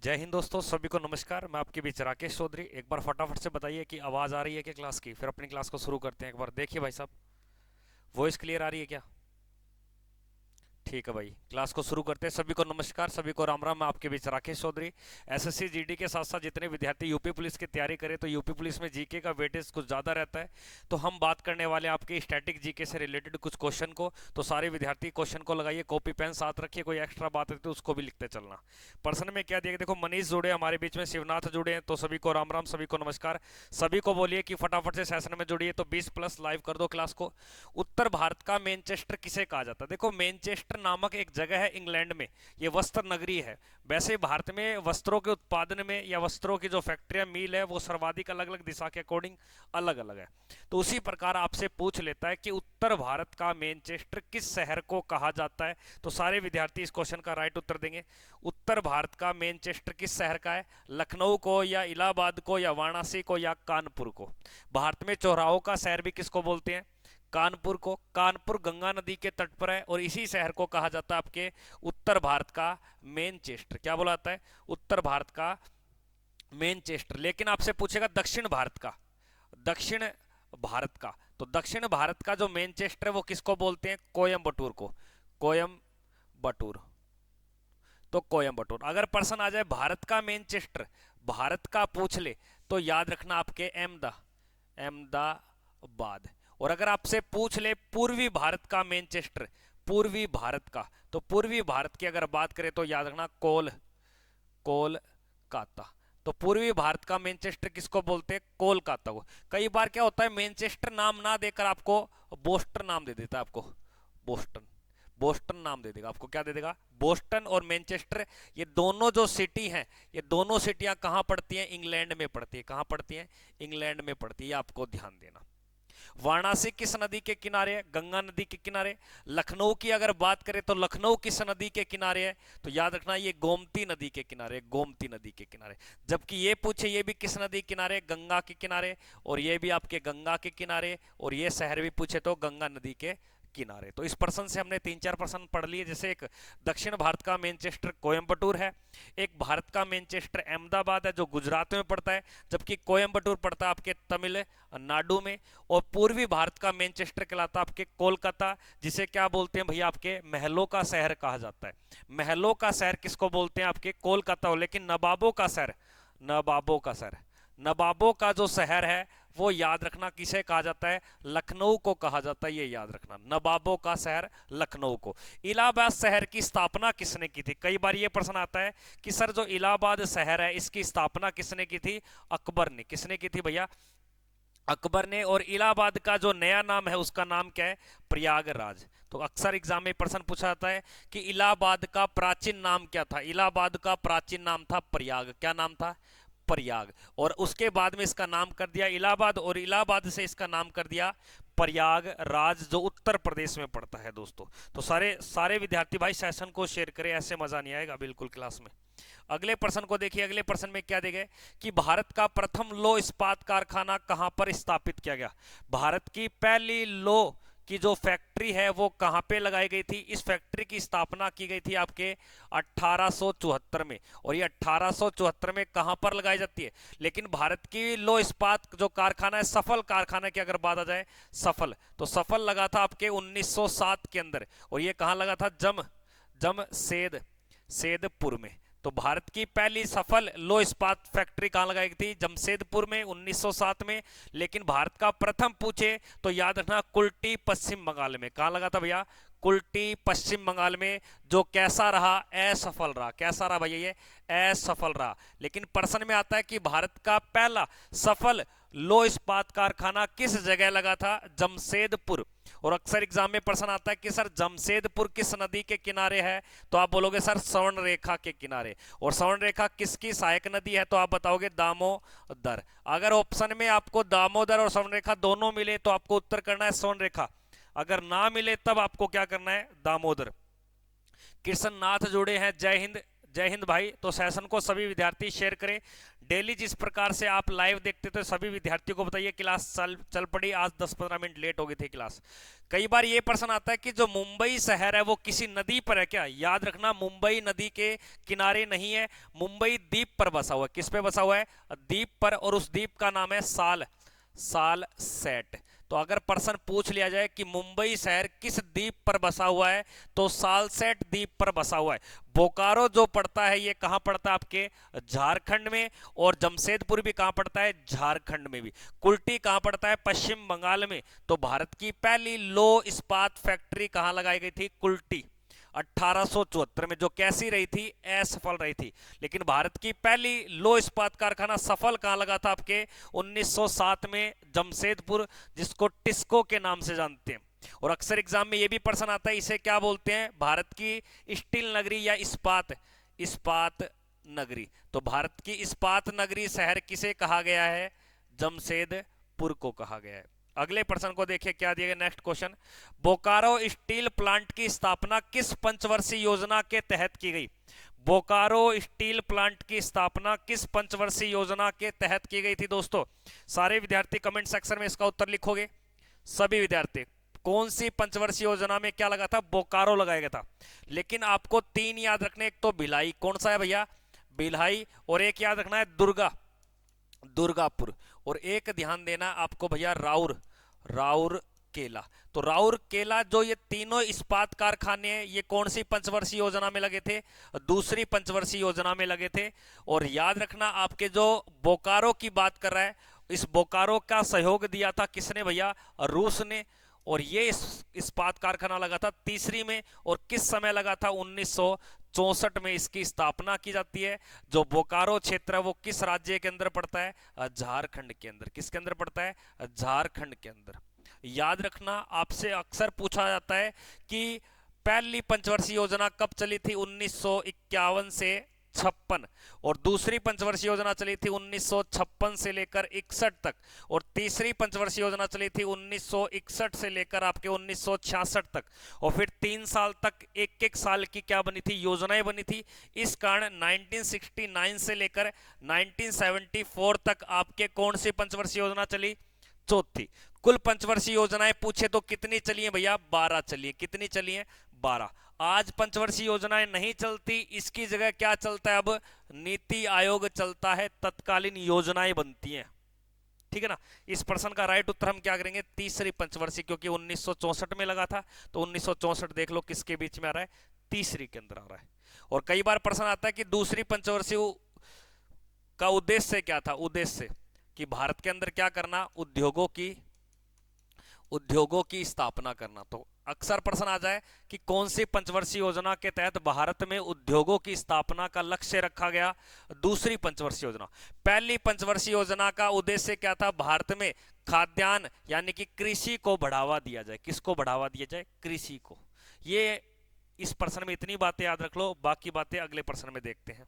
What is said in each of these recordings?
जय हिंद दोस्तों, सभी को नमस्कार। मैं आपके बीच राकेश चौधरी। एक बार फटाफट से बताइए कि आवाज़ आ रही है क्या क्लास की, फिर अपनी क्लास को शुरू करते हैं। एक बार देखिए भाई साहब, वॉइस क्लियर आ रही है क्या? ठीक है भाई, क्लास को शुरू करते हैं। सभी को नमस्कार, सभी को राम राम। मैं आपके बीच राकेश चौधरी। एसएससी जीडी के साथ साथ जितने विद्यार्थी यूपी पुलिस की तैयारी करें तो यूपी पुलिस में जीके का वेटेज कुछ ज़्यादा रहता है, तो हम बात करने वाले हैं आपके स्टैटिक जीके से रिलेटेड कुछ क्वेश्चन को। तो सारे विद्यार्थी क्वेश्चन को लगाइए, कॉपी पेन साथ रखिए, कोई एक्स्ट्रा बात है तो उसको भी लिखते चलना। प्रश्न में क्या दिया, देखो मनीष जुड़े हमारे बीच में, शिवनाथ जुड़े हैं, तो सभी को राम राम, सभी को नमस्कार। सभी को बोलिए कि फटाफट से सेशन में जुड़िए, तो 20+ लाइव कर दो क्लास को। उत्तर भारत का मैनचेस्टर किसे कहा जाता है? देखो, मैनचेस्टर नामक एक जगह है इंग्लैंड में, ये वस्त्र नगरी है। वैसे भारत में वस्त्रों के उत्पादन में या वस्त्रों की जो फैक्ट्रियां मिल है वो सर्वाधिक अलग अलग दिशा के अकॉर्डिंग अलग अलग है। तो उसी प्रकार आपसे पूछ लेता है कि उत्तर भारत का मैनचेस्टर किस शहर को कहा जाता है। तो सारे विद्यार्थी इस क्वेश्चन का राइट उत्तर देंगे। उत्तर भारत का मैनचेस्टर किस शहर का है? लखनऊ को या इलाहाबाद को या वाराणसी को या कानपुर को? भारत में चौराहों का शहर भी किसको बोलते हैं? कानपुर को। कानपुर गंगा नदी के तट पर है और इसी शहर को कहा जाता है आपके उत्तर भारत का मैनचेस्टर। क्या बोला जाता है? उत्तर भारत का मैनचेस्टर। लेकिन आपसे पूछेगा दक्षिण भारत का, दक्षिण भारत का, तो दक्षिण भारत का जो मैनचेस्टर है वो किसको बोलते हैं? कोयम्बटूर को। कोयम्बटूर, तो कोयम्बटूर। अगर पर्सन आ जाए भारत का मैनचेस्टर, भारत का पूछ ले, तो याद रखना आपके अहमदाबाद। और अगर आपसे पूछ ले पूर्वी भारत का मैनचेस्टर, पूर्वी भारत का, तो पूर्वी भारत की अगर बात करें तो याद रखना कोलकाता। तो पूर्वी भारत का मैनचेस्टर किसको बोलते हैं? कोलकाता को। कई बार क्या होता है, मैनचेस्टर नाम ना देकर आपको बोस्टन नाम दे देता है, आपको बोस्टन, बोस्टन नाम दे देगा आपको। क्या दे देगा? बोस्टन और मैनचेस्टर। ये दोनों जो सिटी हैं, ये दोनों सिटियां कहां पड़ती हैं? इंग्लैंड में पड़ती है। कहां पड़ती हैं? इंग्लैंड में पड़ती है, आपको ध्यान देना। वाराणसी किस नदी के किनारे है? गंगा नदी के किनारे। लखनऊ की अगर बात करें तो लखनऊ किस नदी के किनारे है? तो याद रखना ये गोमती नदी के किनारे, गोमती नदी के किनारे। जबकि ये पूछे ये भी किस नदी के किनारे? गंगा के किनारे। और ये भी आपके गंगा के किनारे। और ये शहर भी पूछे तो गंगा नदी के किनारे। तो इस प्रश्न से हमने 3-4 प्रश्न पढ़ लिए। जैसे एक दक्षिण भारत का मैनचेस्टर कोयम्बटूर है, एक भारत का मैनचेस्टर अहमदाबाद है जो गुजरात में पड़ता है, जबकि कोयम्बटूर पड़ता है आपके तमिलनाडु में। और पूर्वी भारत का मैनचेस्टर कहलाता है आपके कोलकाता, जिसे क्या बोलते हैं भैया? आपके महलों का शहर कहा जाता है। महलों का शहर किसको बोलते हैं? आपके कोलकाता। लेकिन नवाबों का शहर, नवाबों का शहर, नवाबों का जो शहर है वो याद रखना किसे कहा जाता है? लखनऊ को कहा जाता है। ये याद रखना, नवाबों का शहर लखनऊ को। इलाहाबाद शहर की स्थापना किसने की थी? कई बार ये प्रश्न आता है कि सर जो इलाहाबाद शहर है इसकी स्थापना किसने की थी? अकबर ने। किसने की थी भैया? अकबर ने। और इलाहाबाद का जो नया नाम है उसका नाम क्या है? प्रयागराज। तो अक्सर एग्जाम में प्रश्न पूछा जाता है कि इलाहाबाद का प्राचीन नाम क्या था? इलाहाबाद का प्राचीन नाम था प्रयाग। क्या नाम था? प्रयाग। और उसके बाद में इसका नाम कर दिया इलाहाबाद, और इलाहाबाद से इसका नाम कर दिया प्रयागराज, जो उत्तर प्रदेश में पड़ता है दोस्तों। तो सारे सारे विद्यार्थी भाई सेशन को शेयर करें, ऐसे मजा नहीं आएगा बिल्कुल क्लास में। अगले प्रश्न को देखिए। अगले प्रश्न में क्या देंगे कि भारत का प्रथम लौह इस्पात कारखाना कहां पर स्थापित किया गया? भारत की पहली लौह की जो फैक्ट्री है वो कहां पे लगाई गई थी? इस फैक्ट्री की स्थापना की गई थी आपके 1874 में। और ये 1874 में कहां पर लगाई जाती है? लेकिन भारत की लौह इस्पात जो कारखाना है, सफल कारखाना की अगर बात आ जाए, सफल, तो सफल लगा था आपके 1907 के अंदर। और ये कहां लगा था? जमशेदपुर में। तो भारत की पहली सफल लौह इस्पात फैक्ट्री कहां लगाई गई थी? जमशेदपुर में 1907 में। लेकिन भारत का प्रथम पूछे तो याद रखना कुल्टी पश्चिम बंगाल में। कहां लगा था भैया? कुल्टी पश्चिम बंगाल में, जो कैसा रहा? असफल रहा। कैसा रहा भैया? ये असफल रहा। लेकिन प्रश्न में आता है कि भारत का पहला सफल लौह इस्पात कारखाना किस जगह लगा था? जमशेदपुर। और अक्सर एग्जाम में प्रश्न आता है कि सर जमशेदपुर किस नदी के किनारे है? तो आप बोलोगे सर स्वर्ण रेखा के किनारे। और स्वर्ण रेखा किसकी सहायक नदी है? तो आप बताओगे दामोदर। अगर ऑप्शन में आपको दामोदर और स्वर्ण रेखा दोनों मिले तो आपको उत्तर करना है स्वर्ण रेखा। अगर ना मिले तब आपको क्या करना है? दामोदर। कृष्ण नाथ जुड़े हैं, जय हिंद, जय हिंद भाई। तो सेशन को सभी विद्यार्थी शेयर करें। डेली जिस प्रकार से आप लाइव देखते थे सभी विद्यार्थियों को बताइए। क्लास चल पड़ी, आज 10-15 मिनट लेट हो गई थी क्लास। कई बार ये प्रश्न आता है कि जो मुंबई शहर है वो किसी नदी पर है क्या? याद रखना, मुंबई नदी के किनारे नहीं है, मुंबई द्वीप पर बसा हुआ है। किस पे बसा हुआ है? द्वीप पर, और उस द्वीप का नाम है साल सेट। तो अगर प्रश्न पूछ लिया जाए कि मुंबई शहर किस द्वीप पर बसा हुआ है, तो सालसेट द्वीप पर बसा हुआ है। बोकारो जो पड़ता है ये कहां पड़ता है? आपके झारखंड में। और जमशेदपुर भी कहां पड़ता है? झारखंड में भी। कुल्टी कहां पड़ता है? पश्चिम बंगाल में। तो भारत की पहली लो इस्पात फैक्ट्री कहां लगाई गई थी? कुल्टी। 1874 में, जो कैसी रही थी? असफल रही थी। लेकिन भारत की पहली लो इस्पात कारखाना सफल कहां लगा था? आपके 1907 में जमशेदपुर, जिसको टिस्को के नाम से जानते हैं। और अक्सर एग्जाम में यह भी प्रश्न आता है, इसे क्या बोलते हैं? भारत की स्टील नगरी या इस्पात नगरी। तो भारत की इस्पात नगरी शहर किसे कहा गया है? जमशेदपुर को कहा गया है। अगले प्रश्न को देखिए क्या दिया गया। Next question, Bokaro steel plant की स्थापना किस पंचवर्षीय योजना के तहत की गई? बोकारो स्टील प्लांट की स्थापना किस पंचवर्षीय योजना के तहत की गई थी? दोस्तों सारे विद्यार्थी कमेंट सेक्शन में इसका उत्तर लिखोगे। सभी विद्यार्थी, कौन सी पंचवर्षीय योजना में क्या लगा था? बोकारो लगाया गया था। लेकिन आपको 3 याद रखने, एक तो भिलाई, कौन सा है भैया? भिलाई। और एक याद रखना है दुर्गापुर। और एक ध्यान देना आपको भैया, राउरकेला। तो राउरकेला, जो ये तीनों इस्पात कारखाने हैं, ये कौन सी पंचवर्षीय योजना में लगे थे? दूसरी पंचवर्षीय योजना में लगे थे। और याद रखना, आपके जो बोकारो की बात कर रहा है, इस बोकारो का सहयोग दिया था किसने भैया? रूस ने। और ये इस्पात कारखाना लगा था तीसरी में। और किस समय लगा था? 1964 में इसकी स्थापना की जाती है। जो बोकारो क्षेत्र है वो किस राज्य के अंदर पड़ता है? झारखंड के अंदर। किसके अंदर पड़ता है? झारखंड के अंदर। याद रखना, आपसे अक्सर पूछा जाता है कि पहली पंचवर्षीय योजना कब चली थी? 1951 से 56। और दूसरी पंचवर्षीय योजना चली थी 1956 से लेकर 61 तक। और तीसरी पंचवर्षीय योजना चली थी 1961 से लेकर आपके 1966 तक। और फिर 3 साल तक एक एक साल की क्या बनी थी? योजनाएं बनी थी। इस कारण 1969 से लेकर 1974 तक आपके कौन सी पंचवर्षीय योजना चली? चौथी। कुल पंचवर्षीय योजनाएं पूछे तो कितनी चली है भैया? 12 चली है। कितनी चली है? 12। आज पंचवर्षीय योजनाएं नहीं चलती, इसकी जगह क्या चलता है? अब नीति आयोग चलता है, तत्कालीन योजनाएं बनती हैं। ठीक है ना? इस प्रश्न का राइट उत्तर हम क्या करेंगे? तीसरी पंचवर्षीय, क्योंकि 1964 में लगा था, तो 1964 देख लो किसके बीच में आ रहा है? तीसरी के अंदर आ रहा है। और कई बार प्रश्न आता है कि दूसरी पंचवर्षीय का उद्देश्य क्या था? उद्देश्य कि भारत के अंदर क्या करना? उद्योगों की स्थापना करना। तो अक्सर प्रश्न आ जाए कि कौन सी पंचवर्षीय योजना के तहत भारत में उद्योगों की स्थापना का लक्ष्य रखा गया? दूसरी पंचवर्षीय योजना। पहली पंचवर्षीय योजना का उद्देश्य क्या था? भारत में खाद्यान्न यानी कि कृषि को बढ़ावा दिया जाए। किसको बढ़ावा दिया जाए? कृषि को। ये इस प्रश्न में इतनी बातें याद रख लो, बाकी बातें अगले प्रश्न में देखते हैं।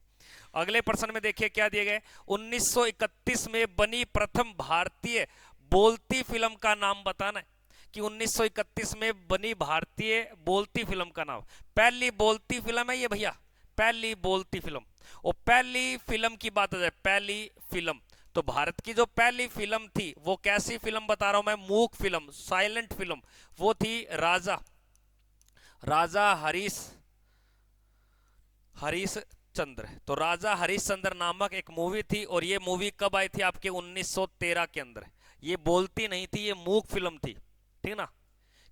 अगले प्रश्न में देखिए क्या दिए गए। 1931 में बनी प्रथम भारतीय बोलती फिल्म का नाम बताना है कि 1931 में बनी भारतीय बोलती फिल्म का नाम। पहली बोलती फिल्म है ये भैया, पहली बोलती फिल्म। और पहली फिल्म की बात हो जाए, पहली फिल्म, तो भारत की जो पहली फिल्म थी वो कैसी फिल्म बता रहा हूं मैं? मूक फिल्म, साइलेंट फिल्म। वो थी राजा हरीशचंद्र। तो राजा हरीशचंद्र नामक एक मूवी थी। और ये मूवी कब आई थी? आपके 1913 के अंदर। ये बोलती नहीं थी, ये मूक फिल्म थी। ठीक ना?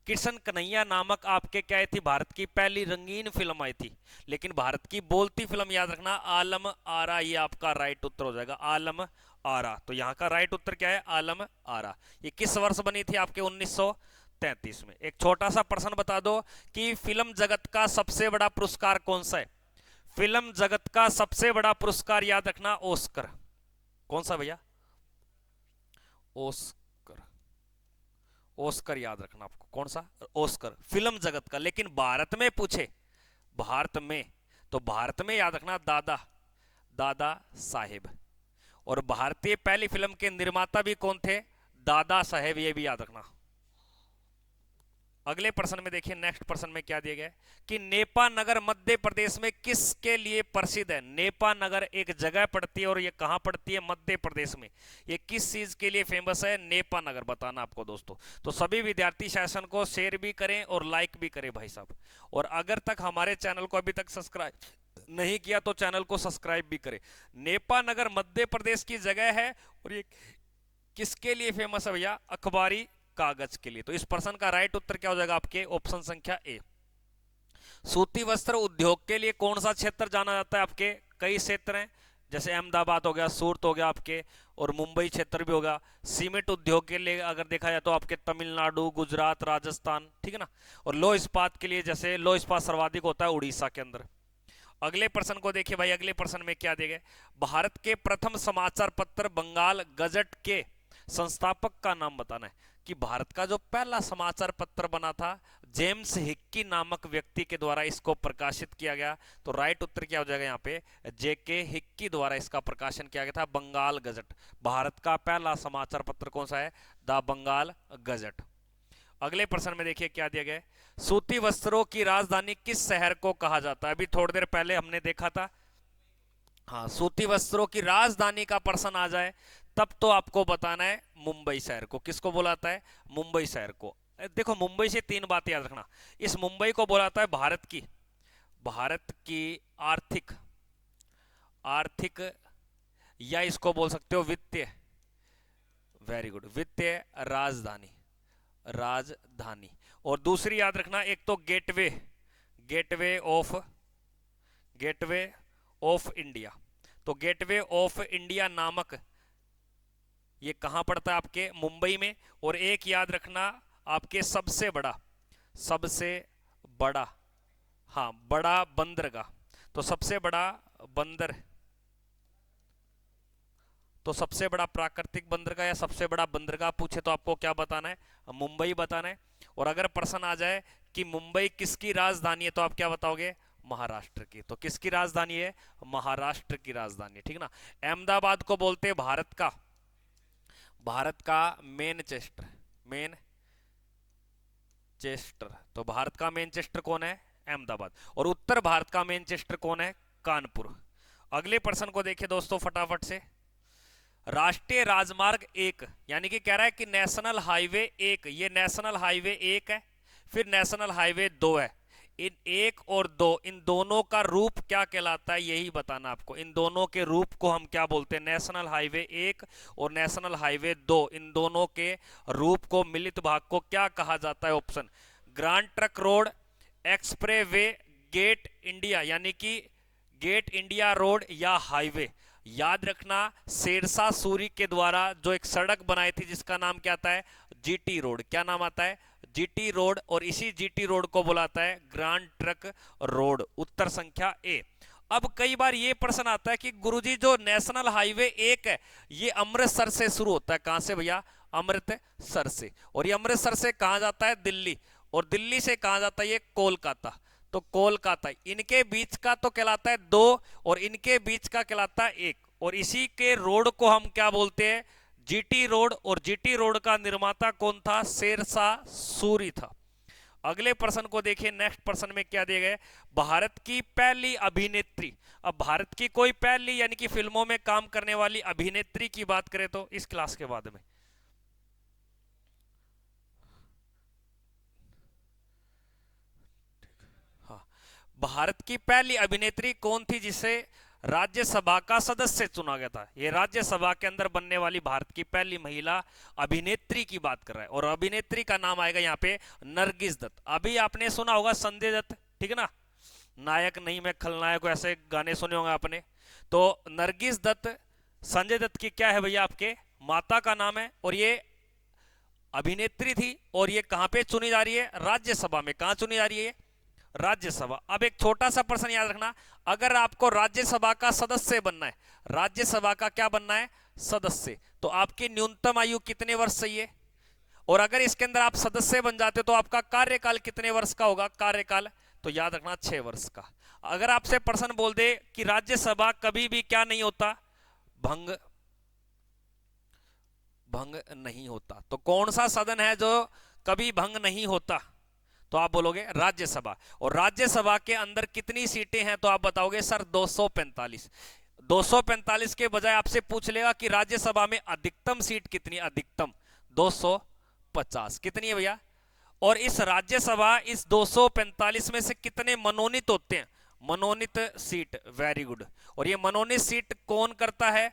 किशन कन्हैया नामक आपके क्या थी? भारत की पहली रंगीन फिल्म आई थी। लेकिन भारत की बोलती फिल्म याद रखना, आलम आरा। ये आपका राइट उत्तर हो जाएगा, आलम आरा। तो यहाँ का राइट उत्तर क्या है? आलम आरा। ये किस वर्ष बनी थी? आपके 1933 में। एक छोटा सा प्रश्न बता दो कि फिल्म जगत का सबसे बड़ा पुरस्कार कौन सा है? फिल्म जगत का सबसे बड़ा पुरस्कार याद रखना, ऑस्कर। कौन सा भैया? ऑस्कर याद रखना आपको। कौन सा? ऑस्कर, फिल्म जगत का। लेकिन भारत में पूछे, भारत में, तो भारत में याद रखना दादा साहेब। और भारतीय पहली फिल्म के निर्माता भी कौन थे? दादा साहेब। ये भी याद रखना। अगले प्रश्न में देखिए, नेक्स्ट प्रश्न में क्या दिया गया है कि नेपा नगर मध्य प्रदेश में किसके लिए प्रसिद्ध है। नेपा नगर एक जगह पड़ती है और ये कहां पड़ती है, मध्य प्रदेश में। ये किस चीज के लिए फेमस है, नेपा नगर, बताना आपको दोस्तों। तो सभी विद्यार्थी सेशन को शेयर भी करें और लाइक भी करें भाई साहब। और अगर तक हमारे चैनल को अभी तक सब्सक्राइब नहीं किया तो चैनल को सब्सक्राइब भी करें। नेपा नगर मध्य प्रदेश की जगह है और ये किसके लिए फेमस है भैया, अखबारी कागज के लिए। तो इस प्रश्न का राइट उत्तर क्या हो जाएगा आपके, ऑप्शन संख्या ए। सूती वस्त्र उद्योग के लिए कौन सा क्षेत्र जाना जाता है आपके, कई क्षेत्र हैं, जैसे अहमदाबाद हो गया, सूरत हो गया आपके, और मुंबई क्षेत्र भी होगा। सीमेंट उद्योग के लिए अगर देखा जाए तो आपके तमिलनाडु, गुजरात, राजस्थान, ठीक है ना। और लौह इस्पात के लिए, जैसे लौह इस्पात सर्वाधिक होता है उड़ीसा के अंदर। अगले प्रश्न को देखिए भाई, अगले प्रश्न में क्या दिया गया, भारत के प्रथम समाचार पत्र बंगाल गजट के संस्थापक का नाम बताना है। कि भारत का जो पहला समाचार पत्र बना था, जेम्स हिक्की नामक व्यक्ति के द्वारा इसको प्रकाशित किया गया। तो राइट उत्तर क्या हो जाएगा यहाँ पे, जेके हिक्की द्वारा इसका प्रकाशन किया गया था, बंगाल गजट। भारत का पहला समाचार पत्र कौन सा है, द बंगाल गजट। अगले प्रश्न में देखिए क्या दिया गया, सूती वस्त्रों की राजधानी किस शहर को कहा जाता है। अभी थोड़ी देर पहले हमने देखा था, हाँ, सूती वस्त्रों की राजधानी का प्रश्न आ जाए तब तो आपको बताना है मुंबई शहर को। किसको बोलाता है, मुंबई शहर को। देखो, मुंबई से तीन बात याद रखना। इस मुंबई को बोलाता है भारत की आर्थिक आर्थिक या इसको बोल सकते हो वित्तीय, वेरी गुड, वित्तीय राजधानी। और दूसरी याद रखना, एक तो गेटवे ऑफ इंडिया। तो गेटवे ऑफ इंडिया नामक ये कहां पड़ता है आपके, मुंबई में। और एक याद रखना आपके सबसे बड़ा, हाँ, बड़ा बंदरगाह। तो सबसे बड़ा बंदर, तो सबसे बड़ा प्राकृतिक बंदरगाह या सबसे बड़ा बंदरगाह पूछे तो आपको क्या बताना है, मुंबई बताना है। और अगर प्रश्न आ जाए कि मुंबई किसकी राजधानी है तो आप क्या बताओगे, महाराष्ट्र की। तो किसकी राजधानी है, महाराष्ट्र की राजधानी, ठीक ना। अहमदाबाद को बोलते हैं भारत का मैनचेस्टर। तो भारत का मैनचेस्टर कौन है, अहमदाबाद। और उत्तर भारत का मैनचेस्टर कौन है, कानपुर। अगले प्रश्न को देखिए दोस्तों फटाफट से, राष्ट्रीय राजमार्ग 1, यानी कि कह रहा है कि नेशनल हाईवे 1, ये नेशनल हाईवे 1 है, फिर नेशनल हाईवे 2 है। इन 1 और 2, इन दोनों का रूप क्या कहलाता है, यही बताना आपको। इन दोनों के रूप को हम क्या बोलते हैं, नेशनल हाईवे 1 और नेशनल हाईवे 2, इन दोनों के रूप को, मिलित भाग को क्या कहा जाता है। Option, grand trunk road, express way, gate India, यानी कि गेट इंडिया रोड या हाईवे। याद रखना, शेरशाह सूरी के द्वारा जो एक सड़क बनाई थी जिसका नाम क्या आता है, जीटी रोड। क्या नाम आता है, जीटी रोड। और इसी जीटी रोड को बुलाता है ग्रांड ट्रक रोड। उत्तर संख्या ए। अब कई बार ये प्रश्न आता है कि गुरुजी जो नेशनल हाईवे 1 है ये अमृतसर से शुरू होता है, कहां से भैया, अमृतसर से। और ये अमृतसर से कहां जाता है, दिल्ली। और दिल्ली से कहां जाता है, ये कोलकाता। तो कोलकाता, इनके बीच का तो कहलाता है 2 और इनके बीच का कहलाता है 1। और इसी के रोड को हम क्या बोलते हैं, जीटी रोड। और जीटी रोड का निर्माता कौन था, शेरशाह सूरी था। अगले प्रश्न को देखिए, नेक्स्ट प्रश्न में क्या दिया गया है, भारत की पहली अभिनेत्री। अब भारत की कोई पहली यानी कि फिल्मों में काम करने वाली अभिनेत्री की बात करें तो इस क्लास के बाद में, हाँ, भारत की पहली अभिनेत्री कौन थी जिसे राज्यसभा का सदस्य चुना गया था। ये राज्यसभा के अंदर बनने वाली भारत की पहली महिला अभिनेत्री की बात कर रहा है। और अभिनेत्री का नाम आएगा यहाँ पे नरगिस दत्त। अभी आपने सुना होगा संजय दत्त, ठीक है ना, नायक नहीं मैं खलनायक, ऐसे गाने सुने होंगे आपने। तो नरगिस दत्त संजय दत्त की क्या है भैया, आपके माता का नाम है। और ये अभिनेत्री थी और ये कहां पे चुनी जा रही है, राज्यसभा में। कहां चुनी जा रही है, राज्यसभा। अब एक छोटा सा प्रश्न याद रखना, अगर आपको राज्यसभा का सदस्य बनना है, राज्यसभा का क्या बनना है, सदस्य, तो आपकी न्यूनतम आयु कितने वर्ष चाहिए। और अगर इसके अंदर आप सदस्य बन जाते तो आपका कार्यकाल कितने वर्ष का होगा, कार्यकाल, तो याद रखना 6 वर्ष का। अगर आपसे प्रश्न बोल दे कि राज्यसभा कभी भी क्या नहीं होता, भंग नहीं होता, तो कौन सा सदन है जो कभी भंग नहीं होता, तो आप बोलोगे राज्यसभा। और राज्यसभा के अंदर कितनी सीटें हैं तो आप बताओगे सर 245। 245 के बजाय आपसे पूछ लेगा कि राज्यसभा में अधिकतम सीट कितनी, अधिकतम 250 कितनी है भैया। और इस राज्यसभा इस 245 में से कितने मनोनीत होते हैं, मनोनीत सीट, वेरी गुड। और ये मनोनीत सीट कौन करता है,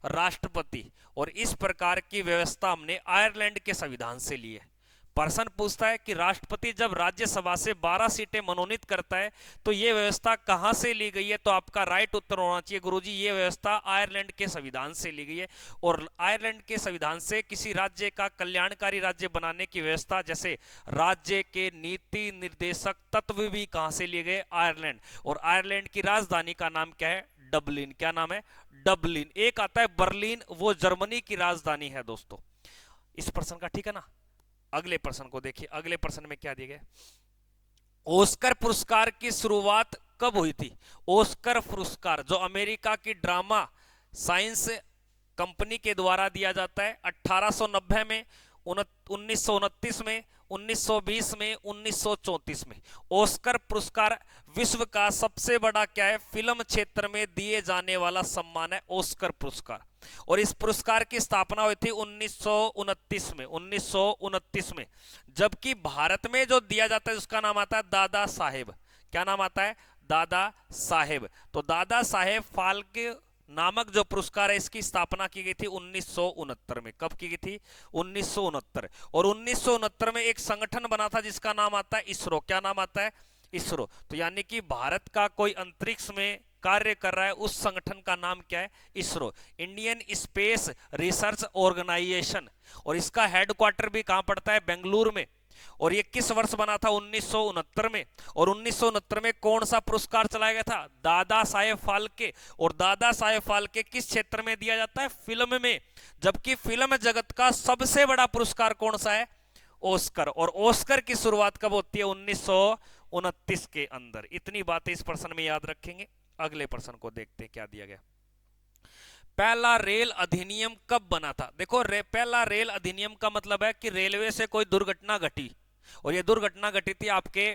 राष्ट्रपति। और इस प्रकार की व्यवस्था हमने आयरलैंड के संविधान से ली है। प्रश्न पूछता है कि राष्ट्रपति जब राज्यसभा से 12 सीटें मनोनीत करता है तो ये व्यवस्था कहां से ली गई है, तो आपका राइट उत्तर होना चाहिए गुरुजी ये व्यवस्था आयरलैंड के संविधान से ली गई है। और आयरलैंड के संविधान से किसी राज्य का कल्याणकारी राज्य बनाने की व्यवस्था, जैसे राज्य के नीति निर्देशक तत्व भी कहां से लिए गए, आयरलैंड। और आयरलैंड की राजधानी का नाम क्या है, डबलिन। क्या नाम है, डबलिन। एक आता है बर्लिन, वो जर्मनी की राजधानी है दोस्तों। इस प्रश्न का ठीक है ना। अगले प्रश्न को देखिए, अगले प्रश्न में क्या दिया गया, ऑस्कर पुरस्कार की शुरुआत कब हुई थी। ऑस्कर पुरस्कार जो अमेरिका की ड्रामा साइंस कंपनी के द्वारा दिया जाता है, 1890 में, 1929 में, 1920 में, 1934 में। ऑस्कर पुरस्कार विश्व का सबसे बड़ा क्या है, फिल्म क्षेत्र में दिए जाने वाला सम्मान है ऑस्कर पुरस्कार। और इस पुरस्कार की स्थापना हुई थी 1929 में, 1929 में। जबकि भारत में जो दिया जाता है उसका नाम आता है दादा साहेब। क्या नाम आता है, दादा साहेब। तो दादा साहेब फाल्के नामक जो पुरस्कार है इसकी स्थापना की गई थी 1969 में। कब की गई थी, 1969। और 1969 में एक संगठन बना था जिसका नाम आता है इसरो। क्या नाम आता है, इसरो। तो यानी कि भारत का कोई अंतरिक्ष में कार्य कर रहा है, उस संगठन का नाम क्या है, ISRO, Indian space research organisation. और इसका हेडक्वार्टर भी कहां पड़ता है, बेंगलुरु में। और ये किस वर्ष बना था, 1969 में। और 1969 में कौन सा पुरस्कार चलाया गया था, दादा साहेब फाल्के। और दादा साहेब फाल्के किस क्षेत्र में दिया जाता है, फिल्म में। जबकि फिल्म जगत का सबसे बड़ा पुरस्कार कौन सा है, ऑस्कर। और ऑस्कर की शुरुआत कब होती है, 1929 के अंदर। इतनी बातें इस प्रश्न में याद रखेंगे। अगले प्रश्न को देखते हैं क्या दिया गया। पहला रेल अधिनियम कब बना था। देखो पहला रेल अधिनियम का मतलब है कि रेलवे से कोई दुर्घटना घटी, और ये दुर्घटना घटी थी आपके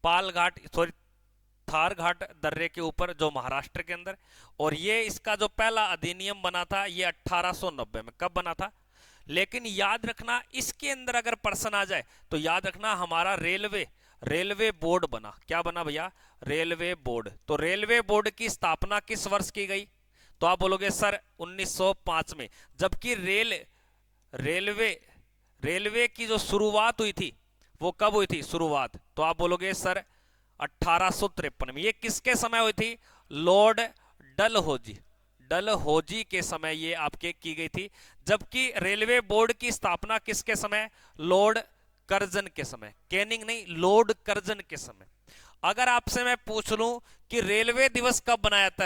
पाल घाट, सॉरी थार घाट दर्रे के ऊपर जो महाराष्ट्र के अंदर। और ये इसका जो पहला अधिनियम बना था ये 1890 में। कब बना था, लेकिन याद रखना इसके अंदर अगर प्रश्न आ जाए तो याद रखना हमारा रेलवे बोर्ड बना। क्या बना भैया, रेलवे बोर्ड। तो रेलवे बोर्ड की स्थापना किस वर्ष की गई, तो आप बोलोगे सर 1905 में। जबकि रेलवे की जो शुरुआत हुई थी वो कब हुई थी शुरुआत, तो आप बोलोगे सर 1853 में। ये किसके समय हुई थी, लॉर्ड डलहौजी के समय ये आपके की गई थी। जबकि रेलवे बोर्ड की स्थापना किसके समय, लॉर्ड कर्जन के समय, कैनिंग नहीं, लॉर्ड कर्जन के समय। अगर आपसे मैं पूछ लूं कि रेलवे दिवस कब बनाया था,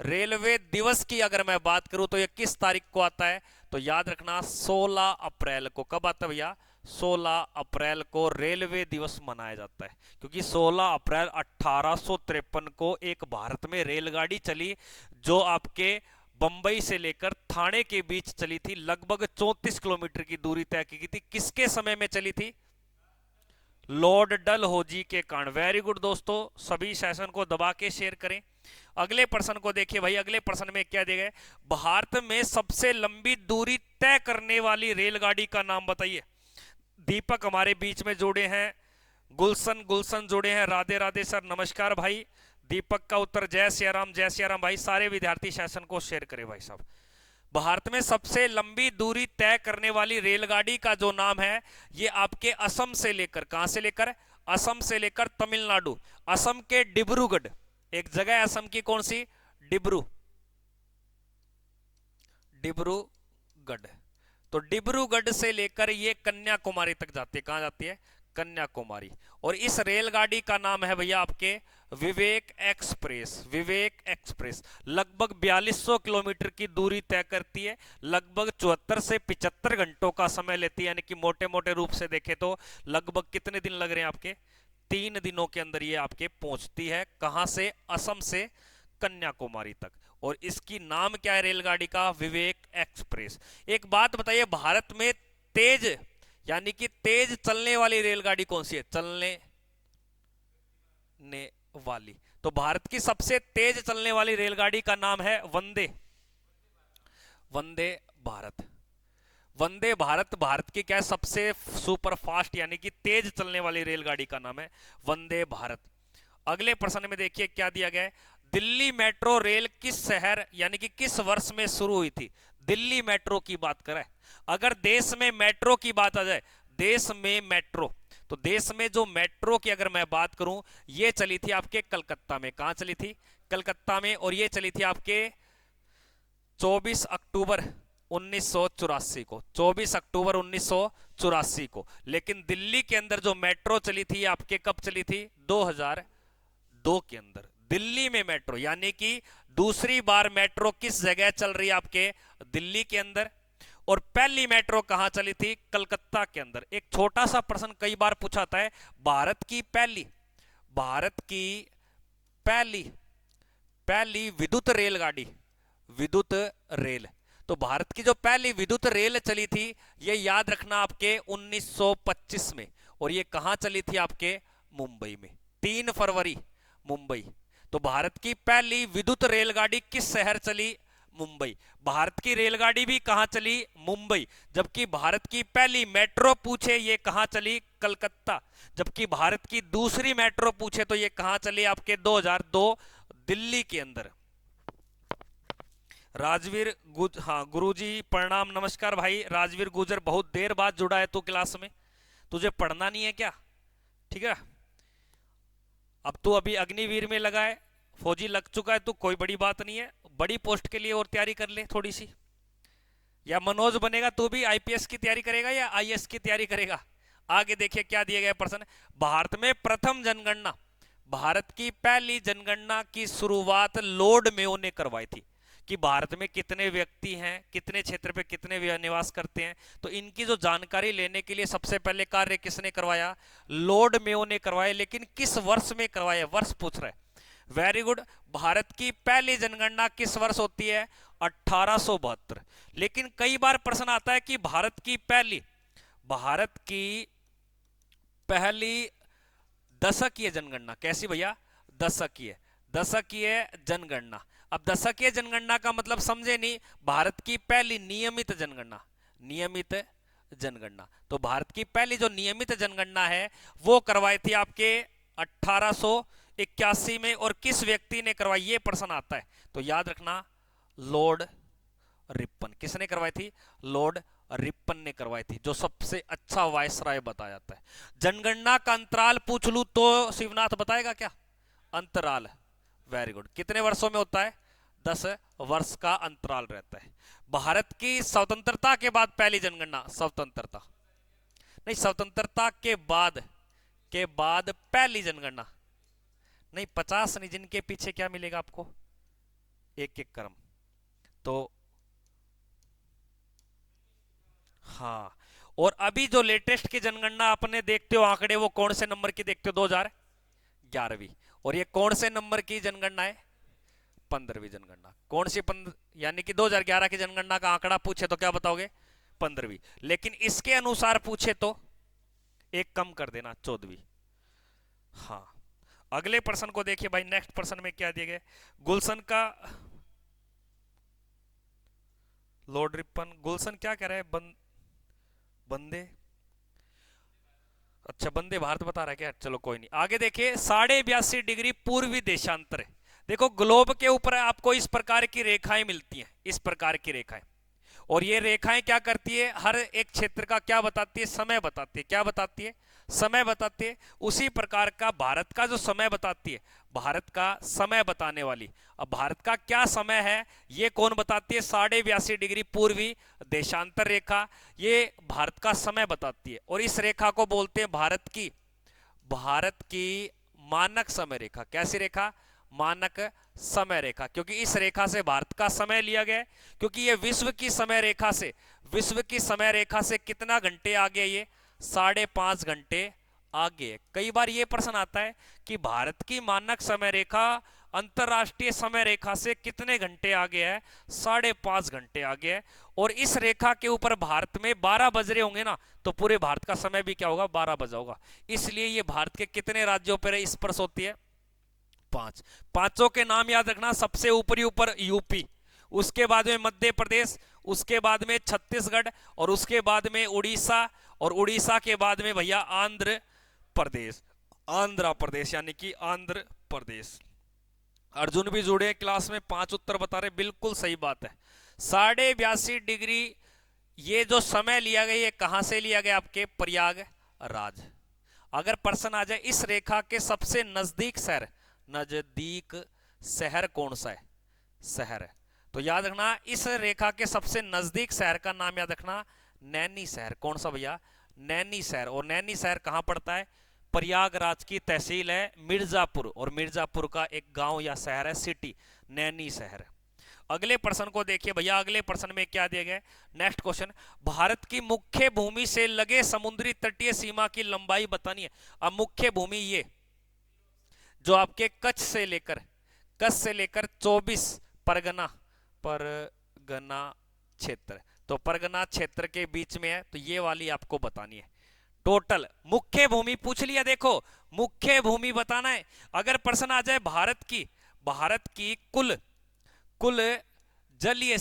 रेलवे दिवस की अगर मैं बात करूं तो ये किस तारीख को आता है, तो याद रखना 16 अप्रैल को। कब आता है भैया, 16 अप्रैल को रेलवे दिवस मनाया जाता है। क्योंकि 16 अप्रैल 1853 को एक भारत में रेलगाड़ी चली जो आपके बंबई से लेकर थाने के बीच चली थी, लगभग 34 किलोमीटर की दूरी तय की थी। किसके समय में चली थी, लॉर्ड डलहौजी के कारण। वेरी गुड दोस्तों, सभी सेशन को दबा के शेयर करें। अगले प्रश्न को देखिए भाई, अगले प्रश्न में क्या दिया गया, भारत में सबसे लंबी दूरी तय करने वाली रेलगाड़ी का नाम बताइए। दीपक हमारे बीच में जुड़े हैं, गुलशन जुड़े हैं, राधे राधे सर, नमस्कार भाई। दीपक का उत्तर जय सिया राम भाई। सारे विद्यार्थी सेशन को शेयर करें भाई साहब। भारत में सबसे लंबी दूरी तय करने वाली रेलगाड़ी का जो नाम है ये आपके असम से लेकर, कहां से लेकर, असम से लेकर तमिलनाडु, असम के डिब्रूगढ़, एक जगह है असम की, कौन सी, डिब्रूगढ़। तो डिब्रूगढ़ से लेकर ये कन्याकुमारी तक जाती है। कहां जाती है, कन्याकुमारी। और इस रेलगाड़ी का नाम है भैया आपके विवेक एक्सप्रेस। लगभग 4200 किलोमीटर की दूरी तय करती है, लगभग 74 से 75 घंटों का समय लेती है। यानी कि मोटे मोटे रूप से देखें तो लगभग कितने दिन लग रहे हैं आपके, 3 दिनों के अंदर ये आपके पहुंचती है। कहां से, असम से कन्याकुमारी तक। और इसकी नाम क्या है रेलगाड़ी का, विवेक एक्सप्रेस। एक बात बताइए, भारत में तेज यानी कि तेज चलने वाली रेलगाड़ी कौन सी है? चलने ने वाली। तो भारत की सबसे तेज चलने वाली रेलगाड़ी का नाम है वंदे वंदे भारत। वंदे भारत भारत की क्या है? सबसे सुपर फास्ट यानी कि तेज चलने वाली रेलगाड़ी का नाम है वंदे भारत। अगले प्रश्न में देखिए क्या दिया गया है। दिल्ली मेट्रो रेल किस शहर यानी कि किस वर्ष में शुरू हुई थी? दिल्ली मेट्रो की बात करें, अगर देश में मेट्रो की बात आ जाए, देश में मेट्रो, तो देश में जो मेट्रो की अगर मैं बात करूं, ये चली थी आपके कलकत्ता में। कहां चली थी? कलकत्ता में। और ये चली थी आपके 24 अक्टूबर 1984 को, 24 अक्टूबर 1984 को। लेकिन दिल्ली के अंदर जो मेट्रो चली थी आपके कब चली थी? 2002 के अंदर दिल्ली में मेट्रो। यानी कि दूसरी बार मेट्रो किस जगह चल रही है? आपके दिल्ली के अंदर। और पहली मेट्रो कहां चली थी? कलकत्ता के अंदर। एक छोटा सा प्रश्न कई बार पूछा जाता है, भारत की पहली पहली विद्युत रेलगाड़ी, विद्युत रेल। तो भारत की जो पहली विद्युत रेल चली थी, ये याद रखना आपके 1925 में। और ये कहां चली थी? आपके मुंबई में, 3 फरवरी, मुंबई। तो भारत की पहली विद्युत रेलगाड़ी किस शहर चली? मुंबई। भारत की रेलगाड़ी भी कहां चली? मुंबई। जबकि भारत की पहली मेट्रो पूछे, ये कहां चली? कलकत्ता। जबकि भारत की दूसरी मेट्रो पूछे तो ये कहां चली? आपके 2002 दिल्ली के अंदर। राजवीर हाँ गुरुजी प्रणाम, नमस्कार भाई राजवीर गुजर, बहुत देर बाद जुड़ा है तू क्लास में, तुझे पढ़ना नहीं है क्या? ठीक है, अब तू अभी अग्निवीर में लगा है, फौजी लग चुका है, तो कोई बड़ी बात नहीं है, बड़ी पोस्ट के लिए और तैयारी कर ले थोड़ी सी। या मनोज बनेगा तू भी, आईपीएस की तैयारी करेगा या आईएएस की तैयारी करेगा? आगे देखिए क्या दिया गया प्रश्न। भारत में प्रथम जनगणना, भारत की पहली जनगणना की शुरुआत लॉर्ड मेयो ने करवाई थी। कि भारत में कितने व्यक्ति हैं, कितने क्षेत्र पे कितने निवास करते हैं, तो इनकी जो जानकारी लेने के लिए सबसे पहले कार्य किसने करवाया? लॉर्ड मेयो ने करवाया। लेकिन किस वर्ष में करवाया? वर्ष पूछ रहा है। Very good. भारत की पहली जनगणना किस वर्ष होती है? 1872। लेकिन कई बार प्रश्न आता है कि भारत की पहली दशकीय जनगणना कैसी भैया? दशकीय जनगणना। अब दशकीय जनगणना का मतलब समझे नहीं, भारत की पहली नियमित जनगणना। तो भारत की पहली जो नियमित जनगणना है वो करवाई थी आपके 1881 में। और किस व्यक्ति ने करवाई? ये प्रश्न आता है, तो याद रखना लॉर्ड रिपन। किसने करवाई थी? लॉर्ड रिपन ने करवाई थी, जो सबसे अच्छा वायसराय बताया जाता है। जनगणना का अंतराल पूछ लू तो शिवनाथ बताएगा क्या? अंतराल, वेरी गुड। कितने वर्षों में होता है? 10 वर्ष का अंतराल रहता है। भारत की स्वतंत्रता के बाद पहली जनगणना, स्वतंत्रता के बाद पहली जनगणना नहीं, 50 नहीं, जिनके पीछे क्या मिलेगा आपको? एक एक क्रम। तो हाँ, और अभी जो लेटेस्ट की जनगणना अपने देखते हो आंकड़े, वो कौन से नंबर की देखते हो? 2011वीं। और ये कौन से नंबर की जनगणना है? 15वीं जनगणना। कौन सी यानी कि 2011 की जनगणना का आंकड़ा पूछे तो क्या बताओगे? 15वीं। लेकिन इसके अनुसार पूछे तो एक कम कर देना, 14वीं। हाँ, अगले प्रश्न को देखिए भाई। नेक्स्ट प्रश्न में क्या दिया गया? गुलशन का लॉर्ड रिपन, गुलशन क्या कह रहा है? बंदे, अच्छा वंदे भारत बता रहा है क्या? चलो कोई नहीं, आगे देखिए। 82.5 डिग्री पूर्वी देशांतर है। देखो ग्लोब के ऊपर आपको इस प्रकार की रेखाएं मिलती हैं, इस प्रकार की रेखाएं। और ये रेखाएं क्या करती है? हर एक क्षेत्र का क्या बताती है? समय बताती है। क्या बताती है? समय बताती है। उसी प्रकार का भारत का जो समय बताती है, भारत का समय बताने वाली, अब भारत का क्या समय है ये कौन बताती है? 82.5 डिग्री पूर्वी देशांतर रेखा, ये भारत का समय बताती है। और इस रेखा को बोलते हैं भारत की मानक समय रेखा। कैसी रेखा? मानक समय रेखा। क्योंकि इस रेखा से भारत का समय लिया गया, क्योंकि ये विश्व की समय रेखा से कितना घंटे आगे? ये 5.5 घंटे आगे। कई बार ये प्रश्न आता है कि भारत की मानक समय रेखा अंतरराष्ट्रीय समय रेखा से कितने घंटे आगे है? 5.5 घंटे आगे है। और इस रेखा के ऊपर भारत में 12 बज रहे होंगे ना, तो पूरे भारत का समय भी क्या होगा? 12 बजा होगा। इसलिए ये भारत के कितने राज्यों पर स्पर्श होती है? 5। पांचों के नाम याद रखना। सबसे ऊपर यूपी, उसके बाद में मध्य प्रदेश, उसके बाद में छत्तीसगढ़, और उसके बाद में उड़ीसा, और उड़ीसा के बाद में भैया आंध्र प्रदेश। आंध्र प्रदेश यानी कि आंध्र प्रदेश। अर्जुन भी जुड़े क्लास में, 5 उत्तर बता रहे, बिल्कुल सही बात है। 82.5 डिग्री ये जो समय लिया गया, ये कहां से लिया गया? आपके प्रयागराज। अगर प्रश्न आ जाए इस रेखा के सबसे नजदीक शहर कौन सा है? शहर है तो याद रखना, इस रेखा के सबसे नजदीक शहर का नाम याद रखना, नैनी शहर। कौन सा भैया? नैनी शहर। और नैनी शहर कहां पड़ता है? प्रयागराज की तहसील है मिर्जापुर, और मिर्जापुर का एक गांव या शहर है, सिटी, नैनी शहर। अगले प्रश्न को देखिए भैया। अगले प्रश्न में क्या दिया गया? नेक्स्ट क्वेश्चन, भारत की मुख्य भूमि से लगे समुद्री तटीय सीमा की लंबाई बतानी है। अब मुख्य भूमि ये जो आपके कच्छ से लेकर 24 परगना क्षेत्र, तो परगना क्षेत्र के बीच में है, तो ये वाली आपको बतानी है। टोटल मुख्य भूमि पूछ लिया, देखो मुख्य भूमि बताना है। अगर प्रश्न आ जाए भारत की कुल जलीय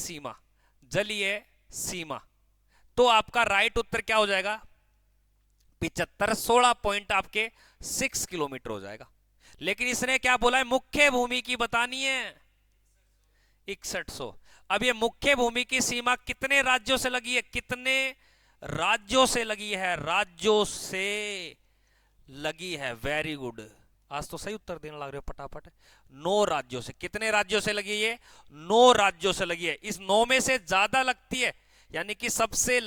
सीमा, तो आपका राइट उत्तर क्या हो जाएगा? 75, 16 पॉइंट आपके 6 किलोमीटर हो जाएगा। लेकिन इसने क्या बोला है? मुख्य भूमि की बतानी है 6100। अब ये मुख्य भूमि की सीमा कितने राज्यों से लगी है? कितने राज्यों से लगी है? राज्यों से लगी है। वेरी गुड, आज तो सही उत्तर देने लग रहे हो फटाफट। 9 राज्यों से। कितने राज्यों से लगी है? 9 राज्यों से लगी है। इस 9 में से ज्यादा लगती है, यानी कि सबसे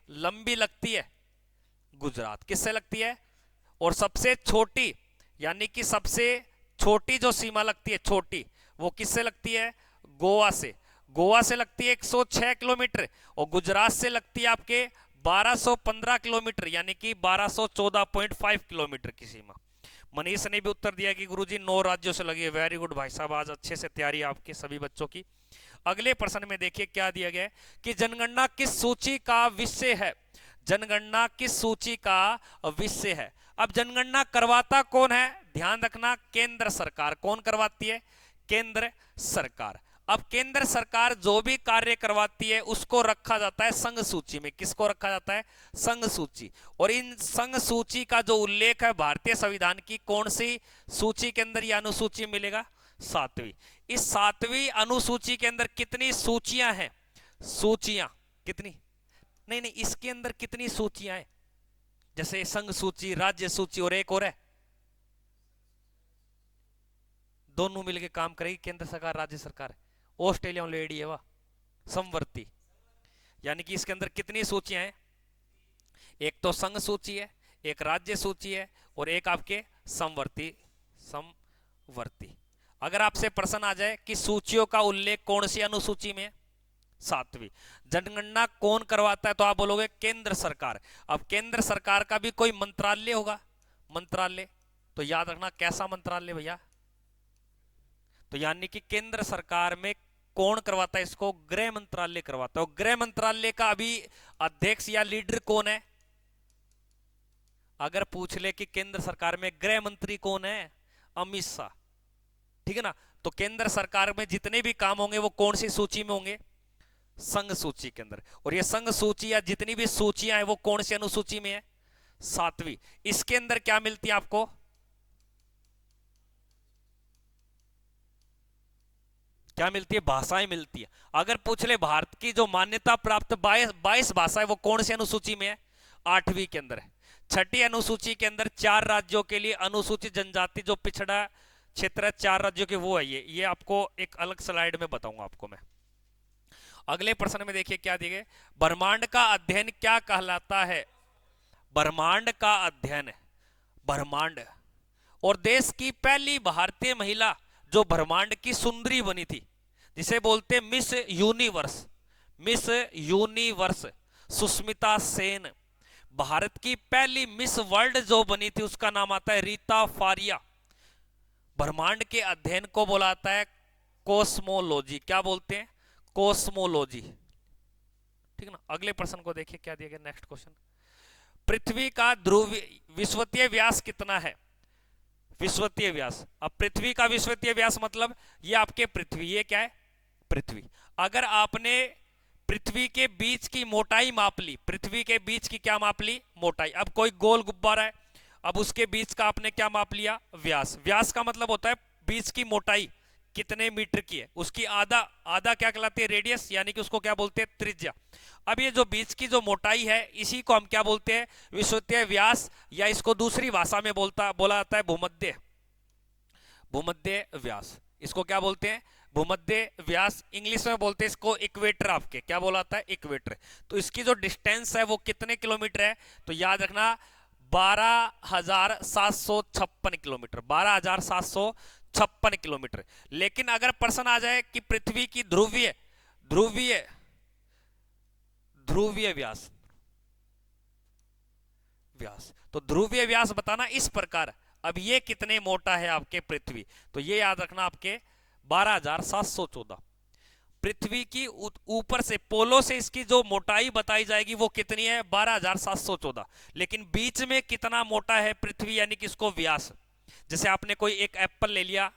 लंबी लगती है गुजरात। किससे लगती है? और सबसे छोटी, यानी कि सबसे छोटी जो सीमा लगती है छोटी, वो किससे लगती है? गोवा से। गोवा से लगती है 106 किलोमीटर, और गुजरात से लगती है आपके 1215 किलोमीटर, यानी कि 1214.5 किलोमीटर की सीमा। मनीष ने भी उत्तर दिया कि गुरुजी 9 राज्यों से लगी है। वेरी गुड भाई साहब, आज अच्छे से तैयारी आपके सभी बच्चों की। अगले प्रश्न में देखिए क्या दिया गया है कि जनगणना किस सूची का विषय है? जनगणना किस सूची का विषय है? अब जनगणना करवाता कौन है? ध्यान रखना, केंद्र सरकार। कौन करवाती है? केंद्र सरकार। अब केंद्र सरकार जो भी कार्य करवाती है उसको रखा जाता है संघ सूची में। किसको रखा जाता है? संघ सूची। और इन संघ सूची का जो उल्लेख है भारतीय संविधान की कौन सी सूची के अंदर? यह अनुसूची मिलेगा 7वीं। इस 7वीं अनुसूची के अंदर कितनी सूचियां हैं? सूचियां कितनी? नहीं, इसके अंदर कितनी सूचियां हैं? जैसे संघ सूची, राज्य सूची, और एक और है, दोनों मिलकर काम करेगी, केंद्र सरकार राज्य सरकार। ऑस्ट्रेलिया लेडी है वह समवर्ती। यानी कि इसके अंदर कितनी सूचियां हैं? एक तो संघ सूची है, एक राज्य सूची है, और एक आपके समवर्ती। अगर आपसे प्रश्न आ जाए कि सूचियों का उल्लेख कौन सी अनुसूची में है? 7वीं। जनगणना कौन करवाता है? तो आप बोलोगे केंद्र सरकार। अब केंद्र सरकार का भी कोई मंत्रालय होगा, मंत्रालय। तो याद रखना कैसा मंत्रालय भैया? तो यानी कि केंद्र सरकार में कौन करवाता है इसको? गृह मंत्रालय करवाता है। और गृह मंत्रालय का अभी अध्यक्ष या लीडर कौन है? अगर पूछ ले कि केंद्र सरकार में गृह मंत्री कौन है? अमित शाह। ठीक है ना? तो केंद्र सरकार में जितने भी काम होंगे वो कौन सी सूची में होंगे? संघ सूची के अंदर। और ये संघ सूची या जितनी भी सूचियां हैं वो कौन सी अनुसूची में है? 7वीं। इसके अंदर क्या मिलती है आपको? क्या मिलती है? भाषाएं मिलती है। अगर पूछ ले भारत की जो मान्यता प्राप्त 22 भाषाएं वो कौन सी अनुसूची में है? 8वीं के अंदर है। 6ठी अनुसूची के अंदर 4 राज्यों के लिए अनुसूचित जनजाति जो पिछड़ा क्षेत्र है 4 राज्यों के, वो है ये आपको एक अलग स्लाइड में बताऊंगा आपको मैं। अगले प्रश्न में देखिए क्या दिए गए। ब्रह्मांड का अध्ययन क्या कहलाता है? ब्रह्मांड का अध्ययन, ब्रह्मांड। और देश की पहली भारतीय महिला जो ब्रह्मांड की सुंदरी बनी थी, जिसे बोलते मिस यूनिवर्स, सुष्मिता सेन। भारत की पहली मिस वर्ल्ड जो बनी थी उसका नाम आता है रीता फारिया। ब्रह्मांड के अध्ययन को बोला जाता है कोस्मोलॉजी। क्या बोलते हैं? कोस्मोलॉजी। ठीक ना। अगले प्रश्न को देखिए क्या दिया गया, नेक्स्ट क्वेश्चन। पृथ्वी का ध्रुवीय विश्वतीय व्यास कितना है? विश्वतीय व्यास। अब पृथ्वी का विश्वतीय व्यास मतलब ये आपके पृथ्वी, ये क्या है? पृथ्वी। अगर आपने पृथ्वी के बीच की मोटाई माप ली, पृथ्वी के बीच की क्या माप ली? मोटाई। अब कोई गोल गुब्बारा है, अब उसके बीच का आपने क्या माप लिया? व्यास। व्यास का मतलब होता है बीच की मोटाई कितने मीटर की है, उसकी आधा आधा क्या कहलाती है? रेडियस, यानी कि उसको क्या बोलते हैं? त्रिज्या। अब ये जो बीच की जो मोटाई है, इसी को हम क्या बोलते हैं? विश्वतीय व्यास, या इसको दूसरी भाषा में बोला जाता है भूमध्य, भूमध्य व्यास। इसको क्या बोलते हैं? भूमध्य व्यास। इंग्लिश में बोलते हैं इसको इक्वेटर। आपके क्या बोला जाता है? इक्वेटर। तो इसकी जो डिस्टेंस है वो कितने किलोमीटर है? तो याद रखना 12,756 किलोमीटर, 12,756 किलोमीटर। लेकिन अगर प्रश्न आ जाए कि पृथ्वी की ध्रुवीय ध्रुवीय ध्रुवीय व्यास, व्यास, तो ध्रुवीय व्यास बताना इस प्रकार। अब ये कितने मोटा है आपके पृथ्वी? तो ये याद रखना आपके 12,714। पृथ्वी की ऊपर से पोलो से इसकी जो मोटाई बताई जाएगी वो कितनी है? 12,714। लेकिन बीच में कितना मोटा है पृथ्वी, यानी कि इसको व्यास। जैसे आपने कोई एक एप्पल ले लिया,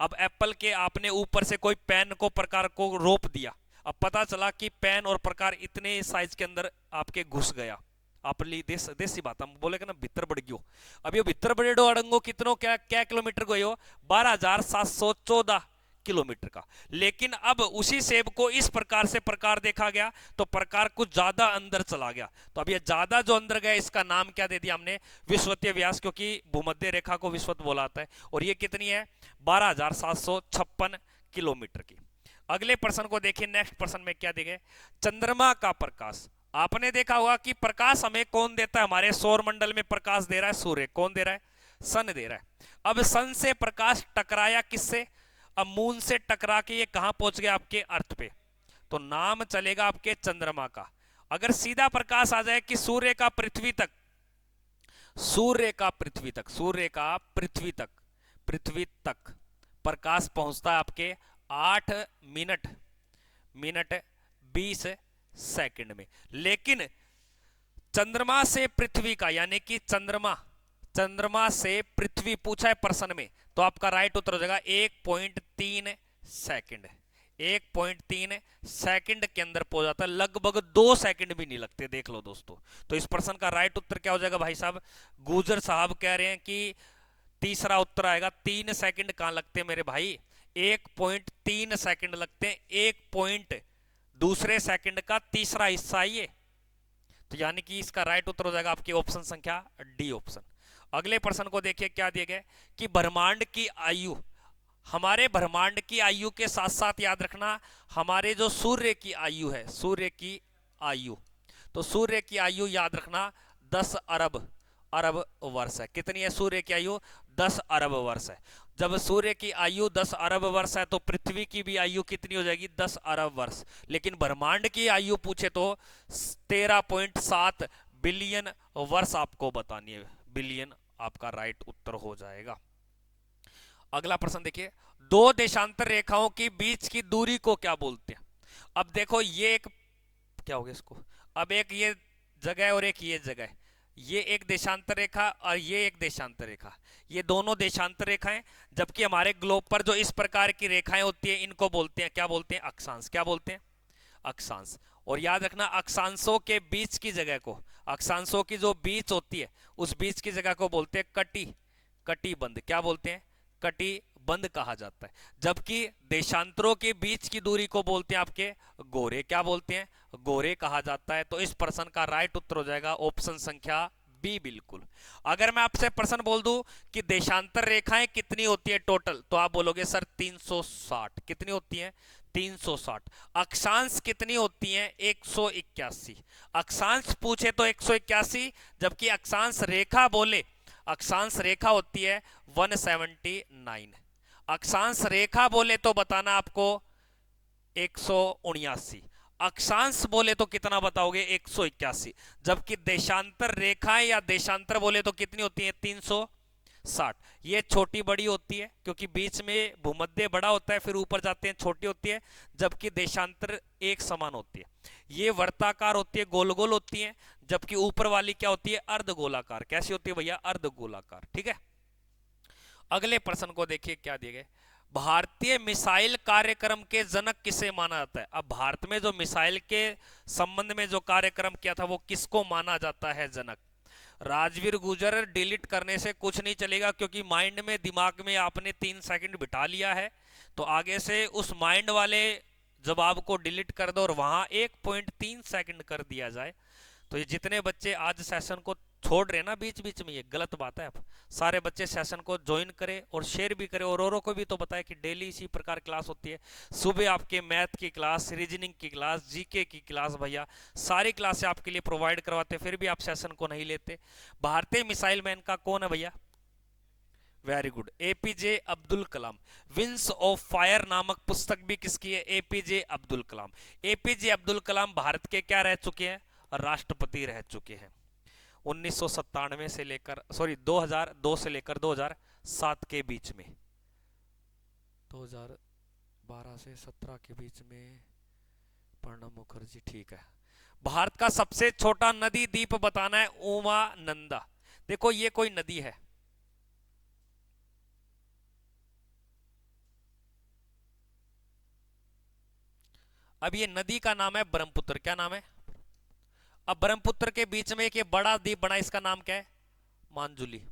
अब एप्पल के आपने ऊपर से कोई पेन को प्रकार को रोप दिया, अब पता चला कि पेन और प्रकार इतने साइज के अंदर आपके घुस गया। आप देसी बात हम बोलेगा ना, भीतर बढ़ गयो। अब ये भीतर बढ़े अड़ंगो कितनो क्या क्या किलोमीटर गयो? 12,714 किलोमीटर का। लेकिन अब उसी सेब को इस प्रकार से प्रकार देखा गया तो प्रकार कुछ ज्यादा अंदर चला गया। तो अब ये ज्यादा जो अंदर गया इसका नाम क्या दे दिया हमने? विश्वतीय व्यास, क्योंकि भूमध्य रेखा को विश्वत बोला जाता है। और ये कितनी है? 12,756 किलोमीटर की। अगले प्रश्न को देखिए, नेक्स्ट प्रश्न में क्या देंगे? चंद्रमा का प्रकाश। आपने देखा होगा कि प्रकाश हमें कौन देता है? हमारे सौर मंडल में प्रकाश दे रहा है सूर्य। कौन दे रहा है? सन दे रहा है। अब सन से प्रकाश टकराया किससे? अब मून से टकरा के ये कहां पहुंच गया? आपके अर्थ पे। तो नाम चलेगा आपके चंद्रमा का। अगर सीधा प्रकाश आ जाए कि सूर्य का पृथ्वी तक, सूर्य का पृथ्वी तक, सूर्य का पृथ्वी तक, पृथ्वी तक प्रकाश पहुंचता है आपके 8 मिनट 20 सेकंड में। लेकिन चंद्रमा से पृथ्वी का, यानी कि चंद्रमा से पृथ्वी पूछा है प्रश्न में, तो आपका राइट उत्तर हो जाएगा 1.3 सेकंड। 1.3 सेकंड के अंदर पहुंच जाता है, लगभग 2 सेकंड भी नहीं लगते। देख लो दोस्तों, तो इस प्रश्न का राइट उत्तर क्या हो जाएगा भाई साहब? गुजर साहब कह रहे हैं कि तीसरा उत्तर आएगा। 3 सेकंड कहां लगते हैं मेरे भाई? 1.3 सेकंड लगते हैं। 1 पॉइंट दूसरे सेकंड का तीसरा हिस्सा ये। तो यानी कि इसका राइट उत्तर हो जाएगा आपकी ऑप्शन संख्या डी ऑप्शन। अगले प्रश्न को देखिए क्या दिए गए कि ब्रह्मांड की आयु, हमारे ब्रह्मांड की आयु के साथ साथ याद रखना हमारे जो सूर्य की आयु है, सूर्य की आयु, तो सूर्य की आयु याद रखना 10 अरब वर्ष है। कितनी है सूर्य की आयु? 10 अरब वर्ष है। जब सूर्य की आयु 10 अरब वर्ष है तो पृथ्वी की भी आयु कितनी हो जाएगी? 10 अरब वर्ष। लेकिन ब्रह्मांड की आयु पूछे तो 13.7 बिलियन वर्ष आपको बतानी है। बिलियन आपका राइट उत्तर हो जाएगा। अगला प्रश्न देखिए, दो देशांतर रेखाओं के बीच की दूरी को क्या बोलते हैं? अब देखो ये एक क्या हो गया इसको, अब एक ये जगह और एक ये जगह, ये एक देशांतर रेखा और ये एक देशांतर रेखा, ये दोनों देशांतर रेखाएं। जबकि हमारे ग्लोब पर जो इस प्रकार की रेखाएं होती हैं इनको बोलते हैं, क्या बोलते हैं? अक्षांश। क्या बोलते हैं? अक्षांश। और याद रखना अक्षांशों के बीच की जगह को, अक्षांशों की जो बीच होती है उस बीच की जगह को बोलते हैं कटिबंध। क्या बोलते हैं? कटिबंध कहा जाता है। जबकि देशांतरों के बीच की दूरी को बोलते हैं आपके गोरे। क्या बोलते हैं? गोरे कहा जाता है। तो इस प्रश्न का राइट उत्तर हो जाएगा ऑप्शन संख्या बी बिल्कुल। अगर मैं आपसे प्रश्न बोल दूं कि देशांतर रेखाएं कितनी होती है टोटल, तो आप बोलोगे सर 360। कितनी होती हैं? 360। अक्षांश कितनी होती हैं? 181। अक्षांश पूछे तो 181, जबकि अक्षांश रेखा बोले, अक्षांश रेखा होती है 179। अक्षांश रेखा बोले तो बताना आपको 179। अक्षांश बोले तो कितना बताओगे? 181। जबकि देशांतर रेखाएं या देशांतर बोले तो कितनी होती है? 60। ये छोटी बड़ी होती है क्योंकि बीच में भूमध्य बड़ा होता है, फिर ऊपर जाते हैं छोटी होती है, जबकि देशांतर एक समान होती है। ये वर्ताकार होती है, गोल गोल होती है, जबकि ऊपर वाली क्या होती है, अर्ध गोलाकार। कैसी होती है भैया, अर्ध गोलाकार। ठीक है, अगले प्रश्न को देखिए क्या दिए गए। भारतीय मिसाइल कार्यक्रम के जनक किसे माना जाता है? अब भारत में जो मिसाइल के संबंध में जो कार्यक्रम किया था वो किसको माना जाता है जनक? राजवीर गुर्जर। डिलीट करने से कुछ नहीं चलेगा क्योंकि माइंड में, दिमाग में आपने 3 सेकंड बिठा लिया है, तो आगे से उस माइंड वाले जवाब को डिलीट कर दो और वहां 1.3 सेकंड कर दिया जाए। तो ये जितने बच्चे आज सेशन को छोड़ रहे हैं ना बीच बीच में, ये गलत बात है। अब सारे बच्चे सेशन को ज्वाइन करें और शेयर भी करें, और औरों को भी तो बताएं कि डेली इसी प्रकार क्लास होती है। सुबह आपके मैथ की क्लास, रीजनिंग की क्लास, जीके की क्लास, भैया सारी क्लासें आपके लिए प्रोवाइड करवाते, फिर भी आप सेशन को नहीं लेते। भारतीय मिसाइल मैन का कौन है भैया? Very good, APJ Abdul Kalam. Wings of fire नामक पुस्तक भी किसकी है? एपीजे अब्दुल कलाम। एपीजे अब्दुल कलाम भारत के क्या रह चुके हैं? राष्ट्रपति रह चुके हैं। 1997 से लेकर 2002 से लेकर 2007 के बीच में, 2012 से 17 के बीच में प्रणब मुखर्जी। ठीक है, भारत का सबसे छोटा नदी द्वीप बताना है। उमानंदा। देखो ये कोई नदी है, अब ये नदी का नाम है ब्रह्मपुत्र। क्या नाम है? अब ब्रह्मपुत्र के बीच में एक ये बड़ा द्वीप बना, इसका नाम क्या है? मांजुली।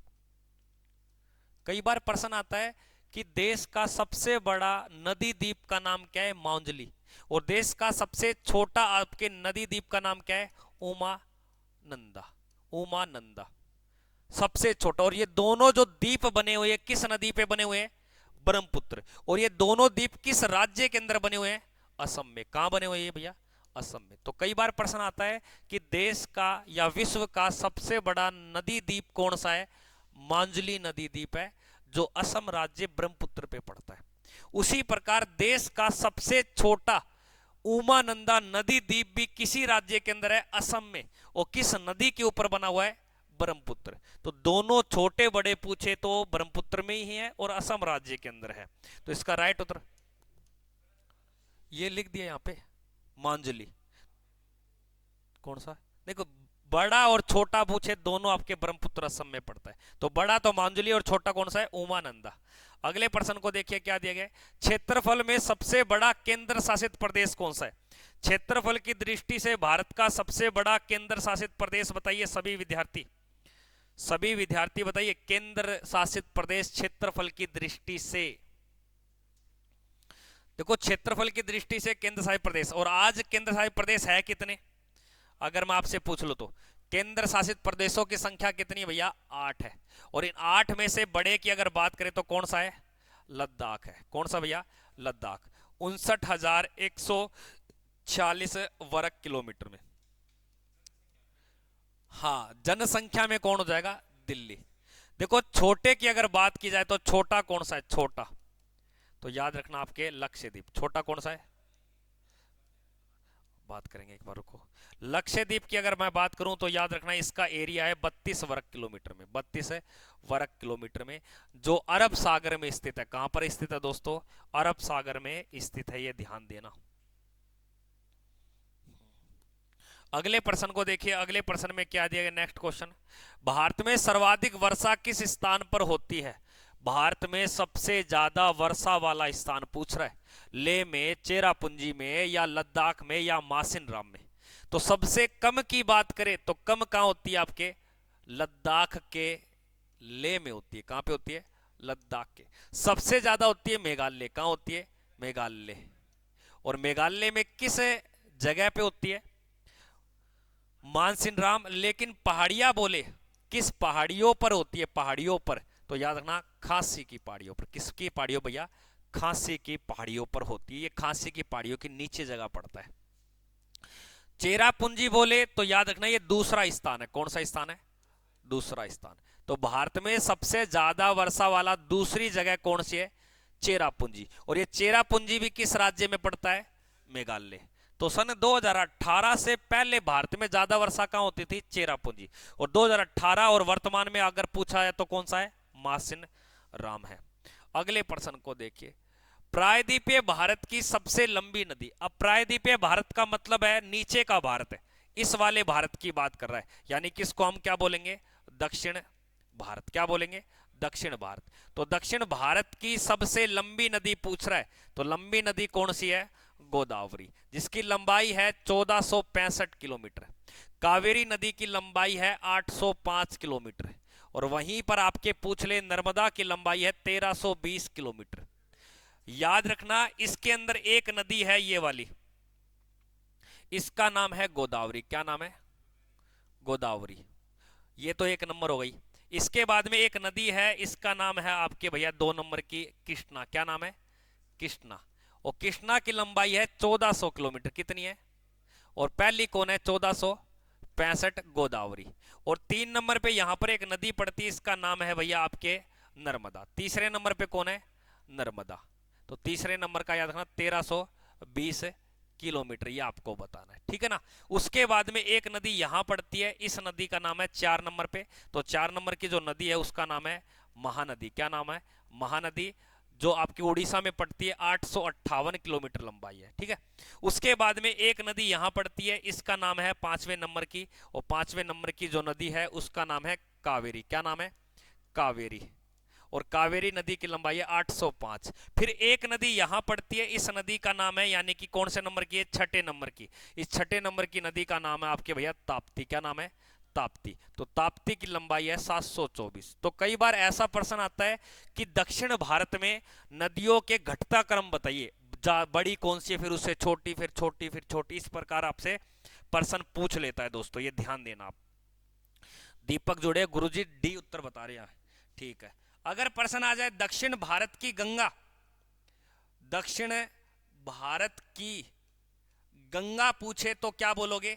कई बार प्रश्न आता है कि देश का सबसे बड़ा नदी द्वीप का नाम क्या है? मांजुली। और देश का सबसे छोटा आपके नदी द्वीप का नाम क्या है? उमानंदा। उमानंदा सबसे छोटा। और ये दोनों जो द्वीप बने हुए किस नदी पे बने हुए हैं? ब्रह्मपुत्र। और ये दोनों द्वीप किस राज्य के अंदर बने हुए हैं? असम में। कहां बने हुए हैं भैया? असम में। तो कई बार प्रश्न आता है कि देश का या विश्व का सबसे बड़ा नदी द्वीप कौन सा है? मांजुली नदी द्वीप है, जो असम राज्य ब्रह्मपुत्र पे पड़ता है। उसी प्रकार देश का सबसे छोटा उमानंदा नदी द्वीप भी किसी राज्य के अंदर है? असम में। और किस नदी के ऊपर बना हुआ है? ब्रह्मपुत्र। तो दोनों छोटे बड़े पूछे तो ब्रह्मपुत्र में ही है और असम राज्य के अंदर है। तो इसका राइट उत्तर ये लिख दिया यहां पे, मांजुली। कौन सा? देखो, बड़ा और छोटा पूछे दोनों आपके ब्रह्मपुत्र असम में पड़ता है, तो बड़ा तो मांजुली और छोटा कौन सा है? उमानंदा। अगले प्रश्न को देखिए क्या दिया गया। क्षेत्रफल में सबसे बड़ा केंद्र शासित प्रदेश कौन सा है? क्षेत्रफल की दृष्टि से भारत का सबसे बड़ा केंद्र शासित प्रदेश बताइए सभी विद्यार्थी। सभी विद्यार्थी बताइए, केंद्र शासित प्रदेश क्षेत्रफल की दृष्टि से। देखो, क्षेत्रफल की दृष्टि से केंद्र शासित प्रदेश, और आज केंद्र शासित प्रदेश है कितने? अगर मैं आपसे पूछ लूं तो केंद्र शासित प्रदेशों की संख्या कितनी है भैया? 8 है। और इन 8 में से बड़े की अगर बात करें तो कौन सा है? लद्दाख है। कौन सा भैया? लद्दाख। 59,146 वर्ग किलोमीटर में। हाँ, जनसंख्या में कौन हो जाएगा? दिल्ली। देखो, छोटे की अगर बात की जाए तो छोटा कौन सा है? छोटा तो याद रखना आपके लक्षद्वीप। छोटा कौन सा है? बात करेंगे एक बार, रुको। लक्षद्वीप की अगर मैं बात करूं तो याद रखना इसका एरिया है 32 वर्ग किलोमीटर में। 32 वर्ग किलोमीटर में, जो अरब सागर में स्थित है। कहां पर स्थित है दोस्तों? अरब सागर में स्थित है, ये ध्यान देना। अगले प्रश्न को देखिए। अगले प्रश्न में क्या दिया गया? नेक्स्ट क्वेश्चन, भारत में सर्वाधिक वर्षा किस स्थान पर होती है? भारत में सबसे ज्यादा वर्षा वाला स्थान पूछ रहा है। लेह में, चेरापूंजी में, या लद्दाख में, या मासिनराम में? तो सबसे कम की बात करें तो कम कहां होती है आपके? लद्दाख के लेह में होती है। कहां पे होती है? लद्दाख के। सबसे ज्यादा होती है मेघालय। कहां होती है? मेघालय। और मेघालय में किस जगह पे होती है? मानसिनराम। लेकिन पहाड़ियां बोले, किस पहाड़ियों पर होती है? पहाड़ियों पर तो याद रखना खांसी की पहाड़ियों पर। किसकी पहाड़ियों भैया? खांसी की पहाड़ियों पर होती है। ये खांसी की पहाड़ियों के नीचे जगह पड़ता है। चेरापूंजी बोले तो याद रखना ये दूसरा स्थान है। कौन सा स्थान है? दूसरा स्थान। तो भारत में सबसे ज्यादा वर्षा वाला दूसरी जगह कौन सी है? चेरापूंजी। और ये चेरापूंजी भी किस राज्य में पड़ता है? मेघालय। तो सन 2018 से पहले भारत में ज्यादा वर्षा कहां होती थी? चेरापूंजी। और 2018 और वर्तमान में अगर पूछा है तो कौन सा है? मासिन राम है। अगले प्रश्न को देखिए, प्रायद्वीपीय भारत की सबसे लंबी नदी। अब प्रायद्वीपीय भारत का मतलब है नीचे का भारत है, इस वाले भारत की बात कर रहा है, यानी कि इसको हम क्या बोलेंगे, दक्षिण भारत। क्या बोलेंगे, दक्षिण भारत। तो दक्षिण भारत की सबसे लंबी नदी पूछ रहा है, तो लंबी नदी कौन सी है, गोदावरी, जिसकी लंबाई है 1465 किलोमीटर। कावेरी नदी की लंबाई है 805 किलोमीटर, और वहीं पर आपके पूछ ले नर्मदा की लंबाई है 1320 किलोमीटर। याद रखना इसके अंदर एक नदी है ये वाली, इसका नाम है गोदावरी। क्या नाम है, गोदावरी। ये तो एक नंबर हो गई। इसके बाद में एक नदी है, इसका नाम है आपके भैया 2 नंबर की कृष्णा। क्या नाम है, कृष्णा। और कृष्णा की लंबाई है 1400 किलोमीटर। कितनी है, और पहली कौन है, 1465, गोदावरी। और 3 नंबर पे यहां पर एक नदी पड़ती है, इसका नाम है भैया आपके नर्मदा। तीसरे नंबर पे कौन है, नर्मदा। तो तीसरे नंबर का याद रखना 1320 किलोमीटर, ये आपको बताना है, ठीक है ना। उसके बाद में एक नदी यहां पड़ती है, इस नदी का नाम है 4 नंबर पे। तो 4 नंबर की जो नदी है उसका नाम है महानदी। क्या नाम है, महानदी, जो आपकी उड़ीसा में पड़ती है, 858 किलोमीटर लंबाई है, ठीक है। उसके बाद में एक नदी यहां पड़ती है, इसका नाम है 5वें नंबर की, और 5वें नंबर की जो नदी है उसका नाम है कावेरी। क्या नाम है, कावेरी। और कावेरी नदी की लंबाई है 805। फिर एक नदी यहां पड़ती है, इस नदी का नाम है, यानी कि कौन से नंबर की है, 6 नंबर की। इस 6 नंबर की नदी का नाम है आपके भैया ताप्ती। क्या नाम है, ताप्ती। तो ताप्ती की लंबाई है 724। तो कई बार ऐसा प्रश्न आता है कि दक्षिण भारत में नदियों के घटता क्रम बताइए, बड़ी कौन सी है, फिर उससे छोटी, फिर छोटी, फिर छोटी, इस प्रकार आपसे प्रश्न पूछ लेता है दोस्तों, ये ध्यान देना आप। दीपक जुड़े, गुरुजी डी उत्तर बता रहे हैं, ठीक है। अगर प्रश्न आ जाए दक्षिण भारत की गंगा, दक्षिण भारत की गंगा पूछे तो क्या बोलोगे,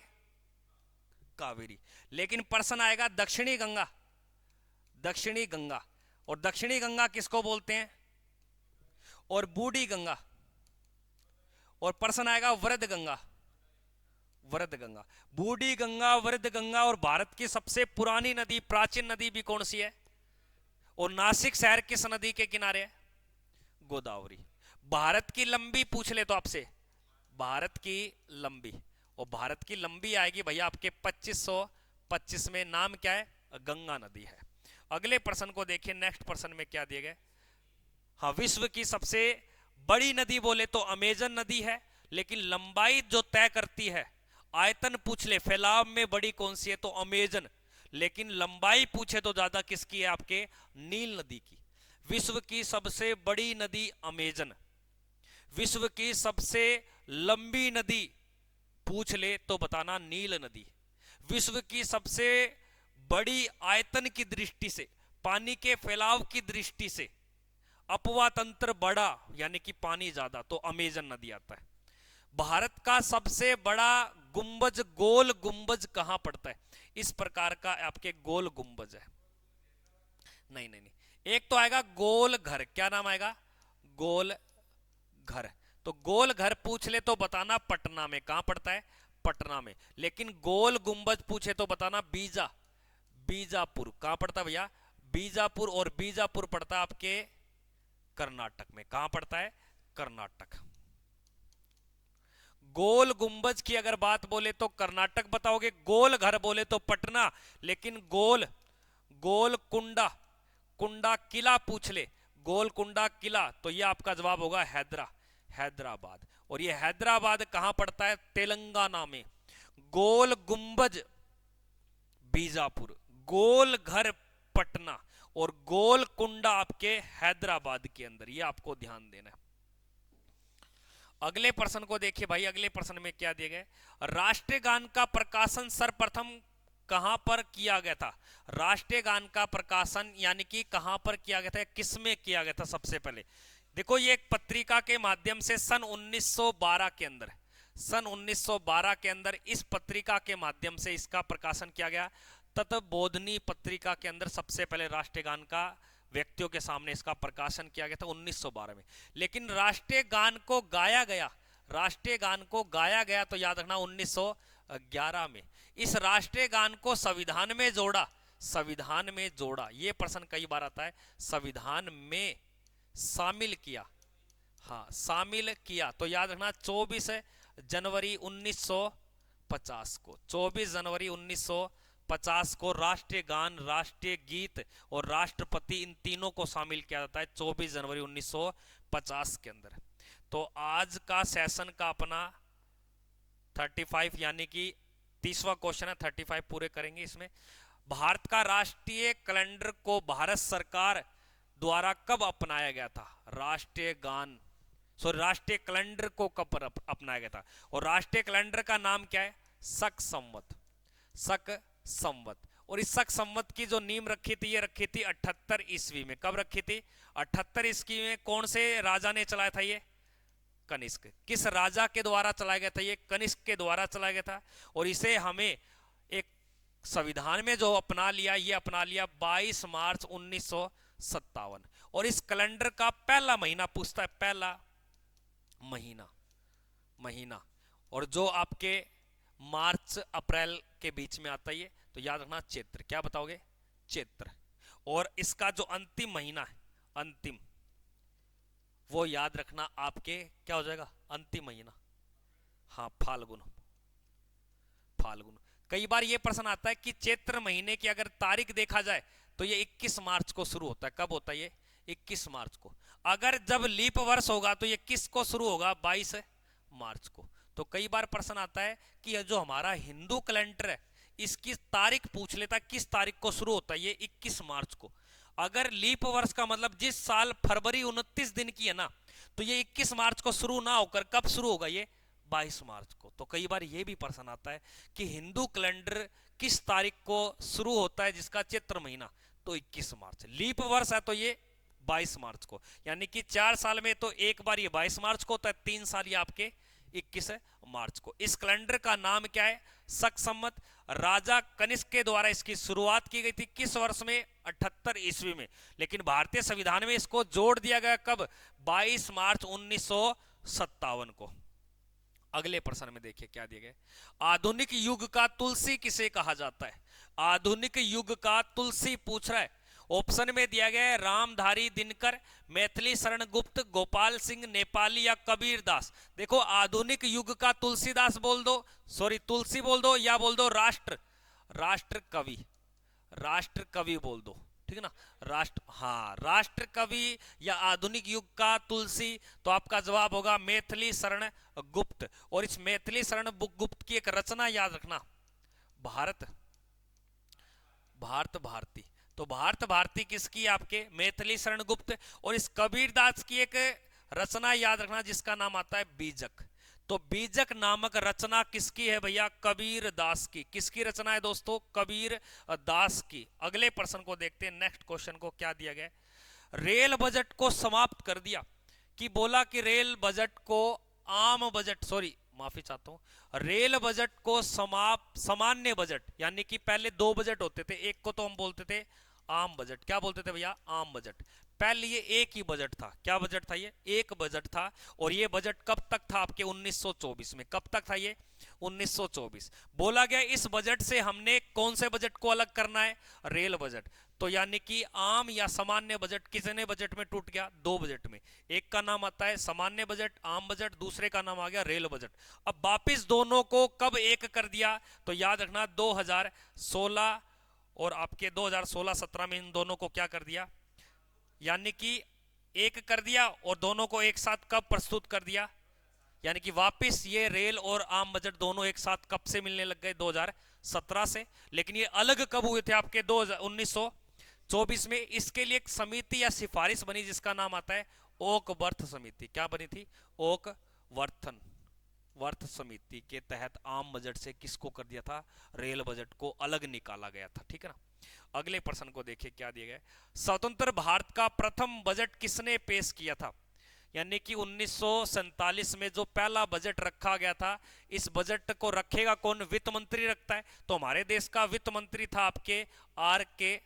कावेरी। लेकिन प्रश्न आएगा दक्षिणी गंगा, दक्षिणी गंगा, और दक्षिणी गंगा किसको बोलते हैं, और बूढ़ी गंगा, और प्रश्न आएगा वृद्ध गंगा, वृद्ध गंगा, बूढ़ी गंगा, वृद्ध गंगा। और भारत की सबसे पुरानी नदी, प्राचीन नदी भी कौन सी है, और नासिक शहर किस नदी के किनारे है, गोदावरी। भारत की लंबी पूछ ले तो आपसे, भारत की लंबी, और भारत की लंबी आएगी भैया आपके 2525 में, नाम क्या है, गंगा नदी है। अगले प्रश्न को देखिए, नेक्स्ट प्रश्न में क्या दिए गए। हाँ, विश्व की सबसे बड़ी नदी बोले तो अमेजन नदी है, लेकिन लंबाई जो तय करती है, आयतन पूछ ले फैलाव में बड़ी कौन सी है, तो अमेजन। लेकिन लंबाई पूछे तो ज्यादा किसकी है, आपके नील नदी की। विश्व की सबसे बड़ी नदी अमेजन, विश्व की सबसे लंबी नदी पूछ ले तो बताना नील नदी। विश्व की सबसे बड़ी आयतन की दृष्टि से, पानी के फैलाव की दृष्टि से, अपवा तंत्र बड़ा यानी कि पानी ज्यादा, तो अमेजन नदी आता है। भारत का सबसे बड़ा गुंबज, गोल गुंबज कहां पड़ता है, इस प्रकार का आपके गोल गुंबज है। नहीं नहीं नहीं, एक तो आएगा गोल घर। क्या नाम आएगा, गोल घर। तो गोल घर पूछ ले तो बताना पटना में। कहां पड़ता है, पटना में। लेकिन गोल गुंबज पूछे तो बताना बीजापुर। कहां पड़ता है भैया, बीजापुर। और बीजापुर पड़ता है आपके कर्नाटक में। कहां पड़ता है, कर्नाटक। गोल गुंबज की अगर बात बोले तो कर्नाटक बताओगे, गोल घर बोले तो पटना। लेकिन गोल कुंडा किला पूछ ले, गोल कुंडा किला, तो ये आपका जवाब होगा हैदराबाद। और ये हैदराबाद कहां पड़ता है, तेलंगाना में। गोल गुंबज बीजापुर, गोल घर पटना, और गोल कुंडा आपके हैदराबाद के अंदर। ये आपको ध्यान देना है। अगले प्रश्न को देखिए भाई, अगले प्रश्न में क्या दिया गया। राष्ट्रीय गान का प्रकाशन सर्वप्रथम कहां पर किया गया था, राष्ट्रीय गान का प्रकाशन यानी कि कहां पर किया गया था, किसमें किया गया था सबसे पहले। देखो, ये एक पत्रिका के माध्यम से सन 1912 के अंदर, सन 1912 के अंदर इस पत्रिका के माध्यम से इसका प्रकाशन किया गया। तत्वबोधिनी पत्रिका के अंदर सबसे पहले राष्ट्रीय गान का व्यक्तियों के सामने इसका प्रकाशन किया गया था 1912 में। लेकिन राष्ट्रीय गान को गाया गया, राष्ट्रीय गान को गाया गया तो याद रखना 1911 में। इस राष्ट्रीय गान को संविधान में जोड़ा, संविधान में जोड़ा, ये प्रश्न कई बार आता है। संविधान में शामिल किया, हाँ शामिल किया, तो याद रखना 24 जनवरी 1950 को, 24 जनवरी 1950 को राष्ट्रीय गान, राष्ट्रीय गीत और राष्ट्रपति इन तीनों को शामिल किया जाता है 24 जनवरी 1950 के अंदर। तो आज का सेशन का अपना 35 यानी कि 30वां क्वेश्चन है, 35 पूरे करेंगे इसमें। भारत का राष्ट्रीय कैलेंडर को भारत सरकार द्वारा कब अपनाया गया था? राष्ट्रीय गान सॉरी राष्ट्रीय कैलेंडर को कब अपनाया गया था? और राष्ट्रीय कैलेंडर का नाम क्या है? शक संवत, शक संवत। और इस शक संवत की जो नींव रखी थी, ये रखी थी 78 ईस्वी में। कब रखी थी? 78 ईस्वी में। कौन से राजा ने चलाया था ये? कनिष्क। किस राजा के द्वारा चलाया गया था? ये कनिष्क के द्वारा चलाया गया था। और इसे हमें एक संविधान में जो अपना लिया, ये अपना लिया 22 मार्च 1957। और इस कैलेंडर का पहला महीना पूछता है, पहला महीना और जो आपके मार्च अप्रैल के बीच में आता है, तो याद रखना चैत्र। क्या बताओगे? चैत्र। और इसका जो अंतिम महीना है, अंतिम, वो याद रखना आपके क्या हो जाएगा? अंतिम महीना, हाँ फाल्गुन। कई बार ये प्रश्न आता है कि चैत्र महीने की अगर तारीख देखा जाए तो ये 21 मार्च को शुरू होता है। कब होता है ये? 21 मार्च को। अगर जब लीप वर्ष होगा तो ये किस को शुरू होगा? 22 मार्च को। तो कई बार प्रश्न आता है कि जो हमारा हिंदू कैलेंडर है, इसकी तारीख पूछ लेता है किस तारीख को शुरू होता है? ये 21 मार्च को। अगर लीप वर्ष का मतलब जिस साल फरवरी 29 दिन की है ना, तो ये 21 मार्च को शुरू ना होकर कब शुरू होगा? ये 22 मार्च को। तो कई बार ये भी प्रश्न आता है कि हिंदू कैलेंडर किस तारीख को शुरू होता है जिसका चैत्र महीना? तो 21 मार्च। लीप वर्ष है तो ये 22 मार्च को। यानी कि 4 साल में तो एक बार ये 22 मार्च को होता है, 3 साल ये आपके 21 मार्च को। इस कैलेंडर का नाम क्या है? शक संवत। राजा कनिष्क के द्वारा इसकी शुरुआत की गई थी किस वर्ष में? 78 ईस्वी में। लेकिन भारतीय संविधान में इसको जोड़ दिया गया कब? 22 मार्च 1957 को। अगले प्रश्न में देखिए क्या दिया गया। आधुनिक युग का तुलसी किसे कहा जाता है? आधुनिक युग का तुलसी पूछ रहा है। ऑप्शन में दिया गया है रामधारी दिनकर, मैथिली शरण गुप्त, गोपाल सिंह नेपाली या कबीरदास। देखो आधुनिक युग का तुलसीदास बोल दो, सॉरी तुलसी बोल दो, या बोल दो राष्ट्र कवि बोल दो, ठीक है ना? राष्ट्र कवि या आधुनिक युग का तुलसी। तो आपका जवाब होगा मैथिली शरण गुप्त। और इस मैथिली शरण गुप्त की एक रचना याद रखना, भारत भारती। तो भारत भारती किसकी है? आपके मैथिली शरण गुप्त। और इस कबीरदास की एक रचना याद रखना जिसका नाम आता है बीजक। तो बीजक नामक रचना किसकी है भैया? कबीर दास की। किसकी रचना है दोस्तों? कबीर दास की। अगले प्रश्न को देखते हैं, नेक्स्ट क्वेश्चन को क्या दिया गया? रेल बजट को समाप्त कर दिया, कि बोला कि रेल बजट को आम बजट, सॉरी माफी चाहता हूं, रेल बजट को सामान्य बजट, यानी कि पहले 2 बजट होते थे, एक को तो हम बोलते थे आम बजट। क्या बोलते थे भैया? आम बजट। पहले ये एक ही बजट था। क्या बजट था? ये एक बजट था। और ये बजट कब तक था? आपके 1924 में। कब तक था ये? 1924। बोला गया इस बजट से हमने कौन से बजट को अलग करना है? Rail budget. तो यानी कि आम या सामान्य बजट कितने बजट में टूट गया? 2 बजट में। एक का नाम आता है सामान्य बजट, आम बजट, दूसरे का नाम आ गया रेल बजट। अब वापिस दोनों को कब एक कर दिया? तो याद रखना 2016 और आपके 2016-17 में इन दोनों को क्या कर दिया? यानी कि एक कर दिया। और दोनों को एक साथ कब प्रस्तुत कर दिया? यानी कि वापस ये रेल और आम बजट दोनों एक साथ कब से मिलने लग गए? 2017 से। लेकिन ये अलग कब हुए थे? आपके 1924 में। इसके लिए एक समिति या सिफारिश बनी जिसका नाम आता है ओकवर्थ समिति। क्या बनी थी? वर्थ समिति के तहत आम बजट से किसको कर दिया था? रेल बजट को अलग निकाला गया था, ठीक है ना? अगले प्रश्न को देखिए क्या दिया गया। स्वतंत्र भारत का प्रथम बजट किसने पेश किया था? यानी कि 1947 में जो पहला बजट रखा गया था, इस बजट को रखेगा कौन? वित्त मंत्री रखता है। तो हमारे देश का वित्त मंत्री था आपके R.K.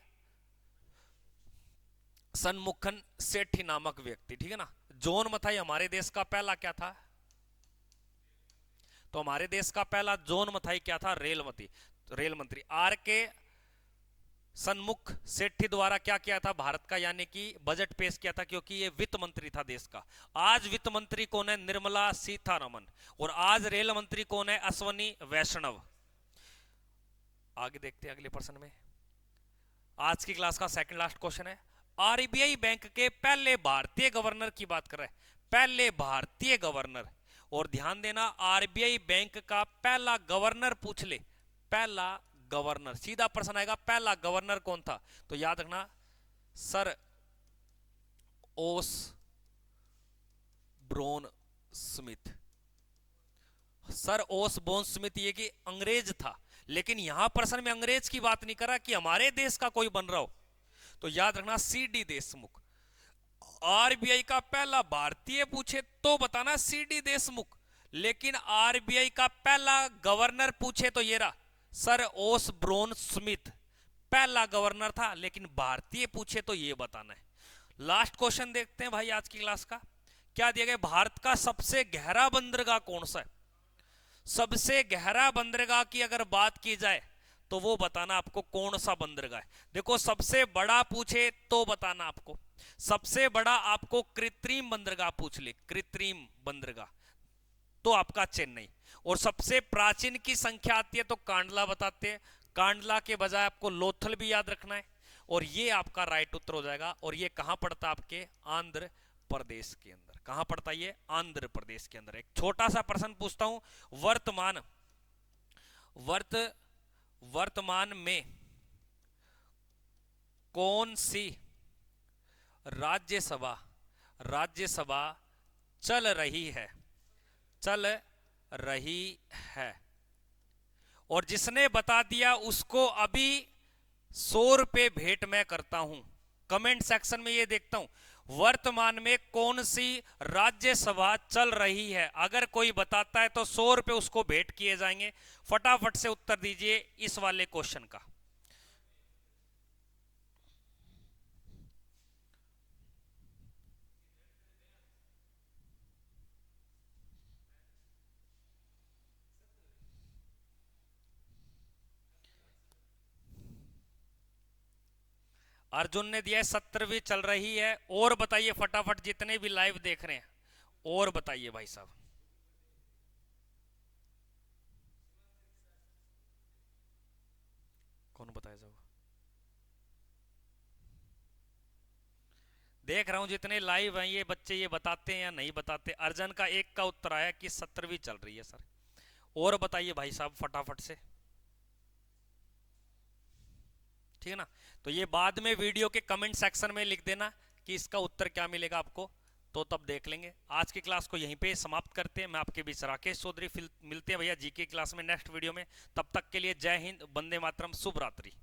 शनमुखन सेठी नामक व्यक्ति, ठीक है ना? जॉन मथाई हमारे देश का पहला क्या था? तो हमारे देश का पहला जॉन मथाई क्या था? रेल मंत्री। R.K. सन्मुख सेठी द्वारा क्या किया था भारत का, यानी कि बजट पेश किया था, क्योंकि ये वित्त मंत्री था देश का। आज वित्त मंत्री कौन है? निर्मला सीतारमन। और आज रेल मंत्री कौन है? अश्वनी वैष्णव। आगे देखते हैं अगले प्रश्न में। आज की क्लास का सेकंड लास्ट क्वेश्चन है, आरबीआई बैंक के पहले भारतीय गवर्नर की बात कर रहा है, पहले भारतीय गवर्नर। और ध्यान देना, आरबीआई बैंक का पहला गवर्नर पूछ ले, पहला गवर्नर, सीधा प्रश्न आएगा पहला गवर्नर कौन था, तो याद रखना सर ओस ब्रोन स्मिथ। सर ओस बोन स्मिथ, ये कि अंग्रेज था, लेकिन यहां प्रश्न में अंग्रेज की बात नहीं कर रहा कि हमारे देश का कोई बन रहा हो, तो याद रखना सीडी देशमुख। आरबीआई का पहला भारतीय पूछे तो बताना सीडी देशमुख, लेकिन आरबीआई का पहला गवर्नर पूछे तो ये रहा सर ओस ब्रोन स्मिथ, पहला गवर्नर था, लेकिन भारतीय पूछे तो ये बताना है। लास्ट क्वेश्चन देखते हैं भाई आज की क्लास का, क्या दिया गया? भारत का सबसे गहरा बंदरगाह कौन सा है? सबसे गहरा बंदरगाह की अगर बात की जाए तो वो बताना आपको कौन सा बंदरगाह है। देखो सबसे बड़ा पूछे तो बताना आपको, सबसे बड़ा आपको कृत्रिम बंदरगाह पूछ ले, कृत्रिम बंदरगाह तो आपका चेन्नई। और सबसे प्राचीन की संख्या आती है तो कांडला बताते हैं, कांडला के बजाय आपको लोथल भी याद रखना है, और ये आपका राइट उत्तर हो जाएगा। और ये कहां पड़ता है? आपके आंध्र प्रदेश के अंदर। कहां पड़ता है ये? आंध्र प्रदेश के अंदर। एक छोटा सा प्रश्न पूछता हूं, वर्तमान में कौन सी राज्यसभा चल रही है? और जिसने बता दिया उसको अभी 100 रुपए भेंट मैं करता हूं। कमेंट सेक्शन में ये देखता हूं, वर्तमान में कौन सी राज्यसभा चल रही है, अगर कोई बताता है तो 100 रुपए उसको भेंट किए जाएंगे। फटाफट से उत्तर दीजिए इस वाले क्वेश्चन का। अर्जुन ने दिया है 17वीं चल रही है। और बताइए फटाफट, जितने भी लाइव देख रहे हैं और बताइए भाई साहब। कौन बताया जाओ? देख रहा हूं जितने लाइव हैं ये बच्चे ये बताते हैं या नहीं बताते। अर्जन का एक का उत्तर आया कि 17वीं चल रही है सर। और बताइए भाई साहब फटाफट से, ठीक है ना? तो ये बाद में वीडियो के कमेंट सेक्शन में लिख देना कि इसका उत्तर क्या मिलेगा आपको, तो तब देख लेंगे। आज की क्लास को यहीं पे समाप्त करते हैं। मैं आपके बीच राकेश चौधरी, मिलते हैं भैया जीके क्लास में नेक्स्ट वीडियो में। तब तक के लिए जय हिंद, वंदे मातरम, शुभ रात्रि।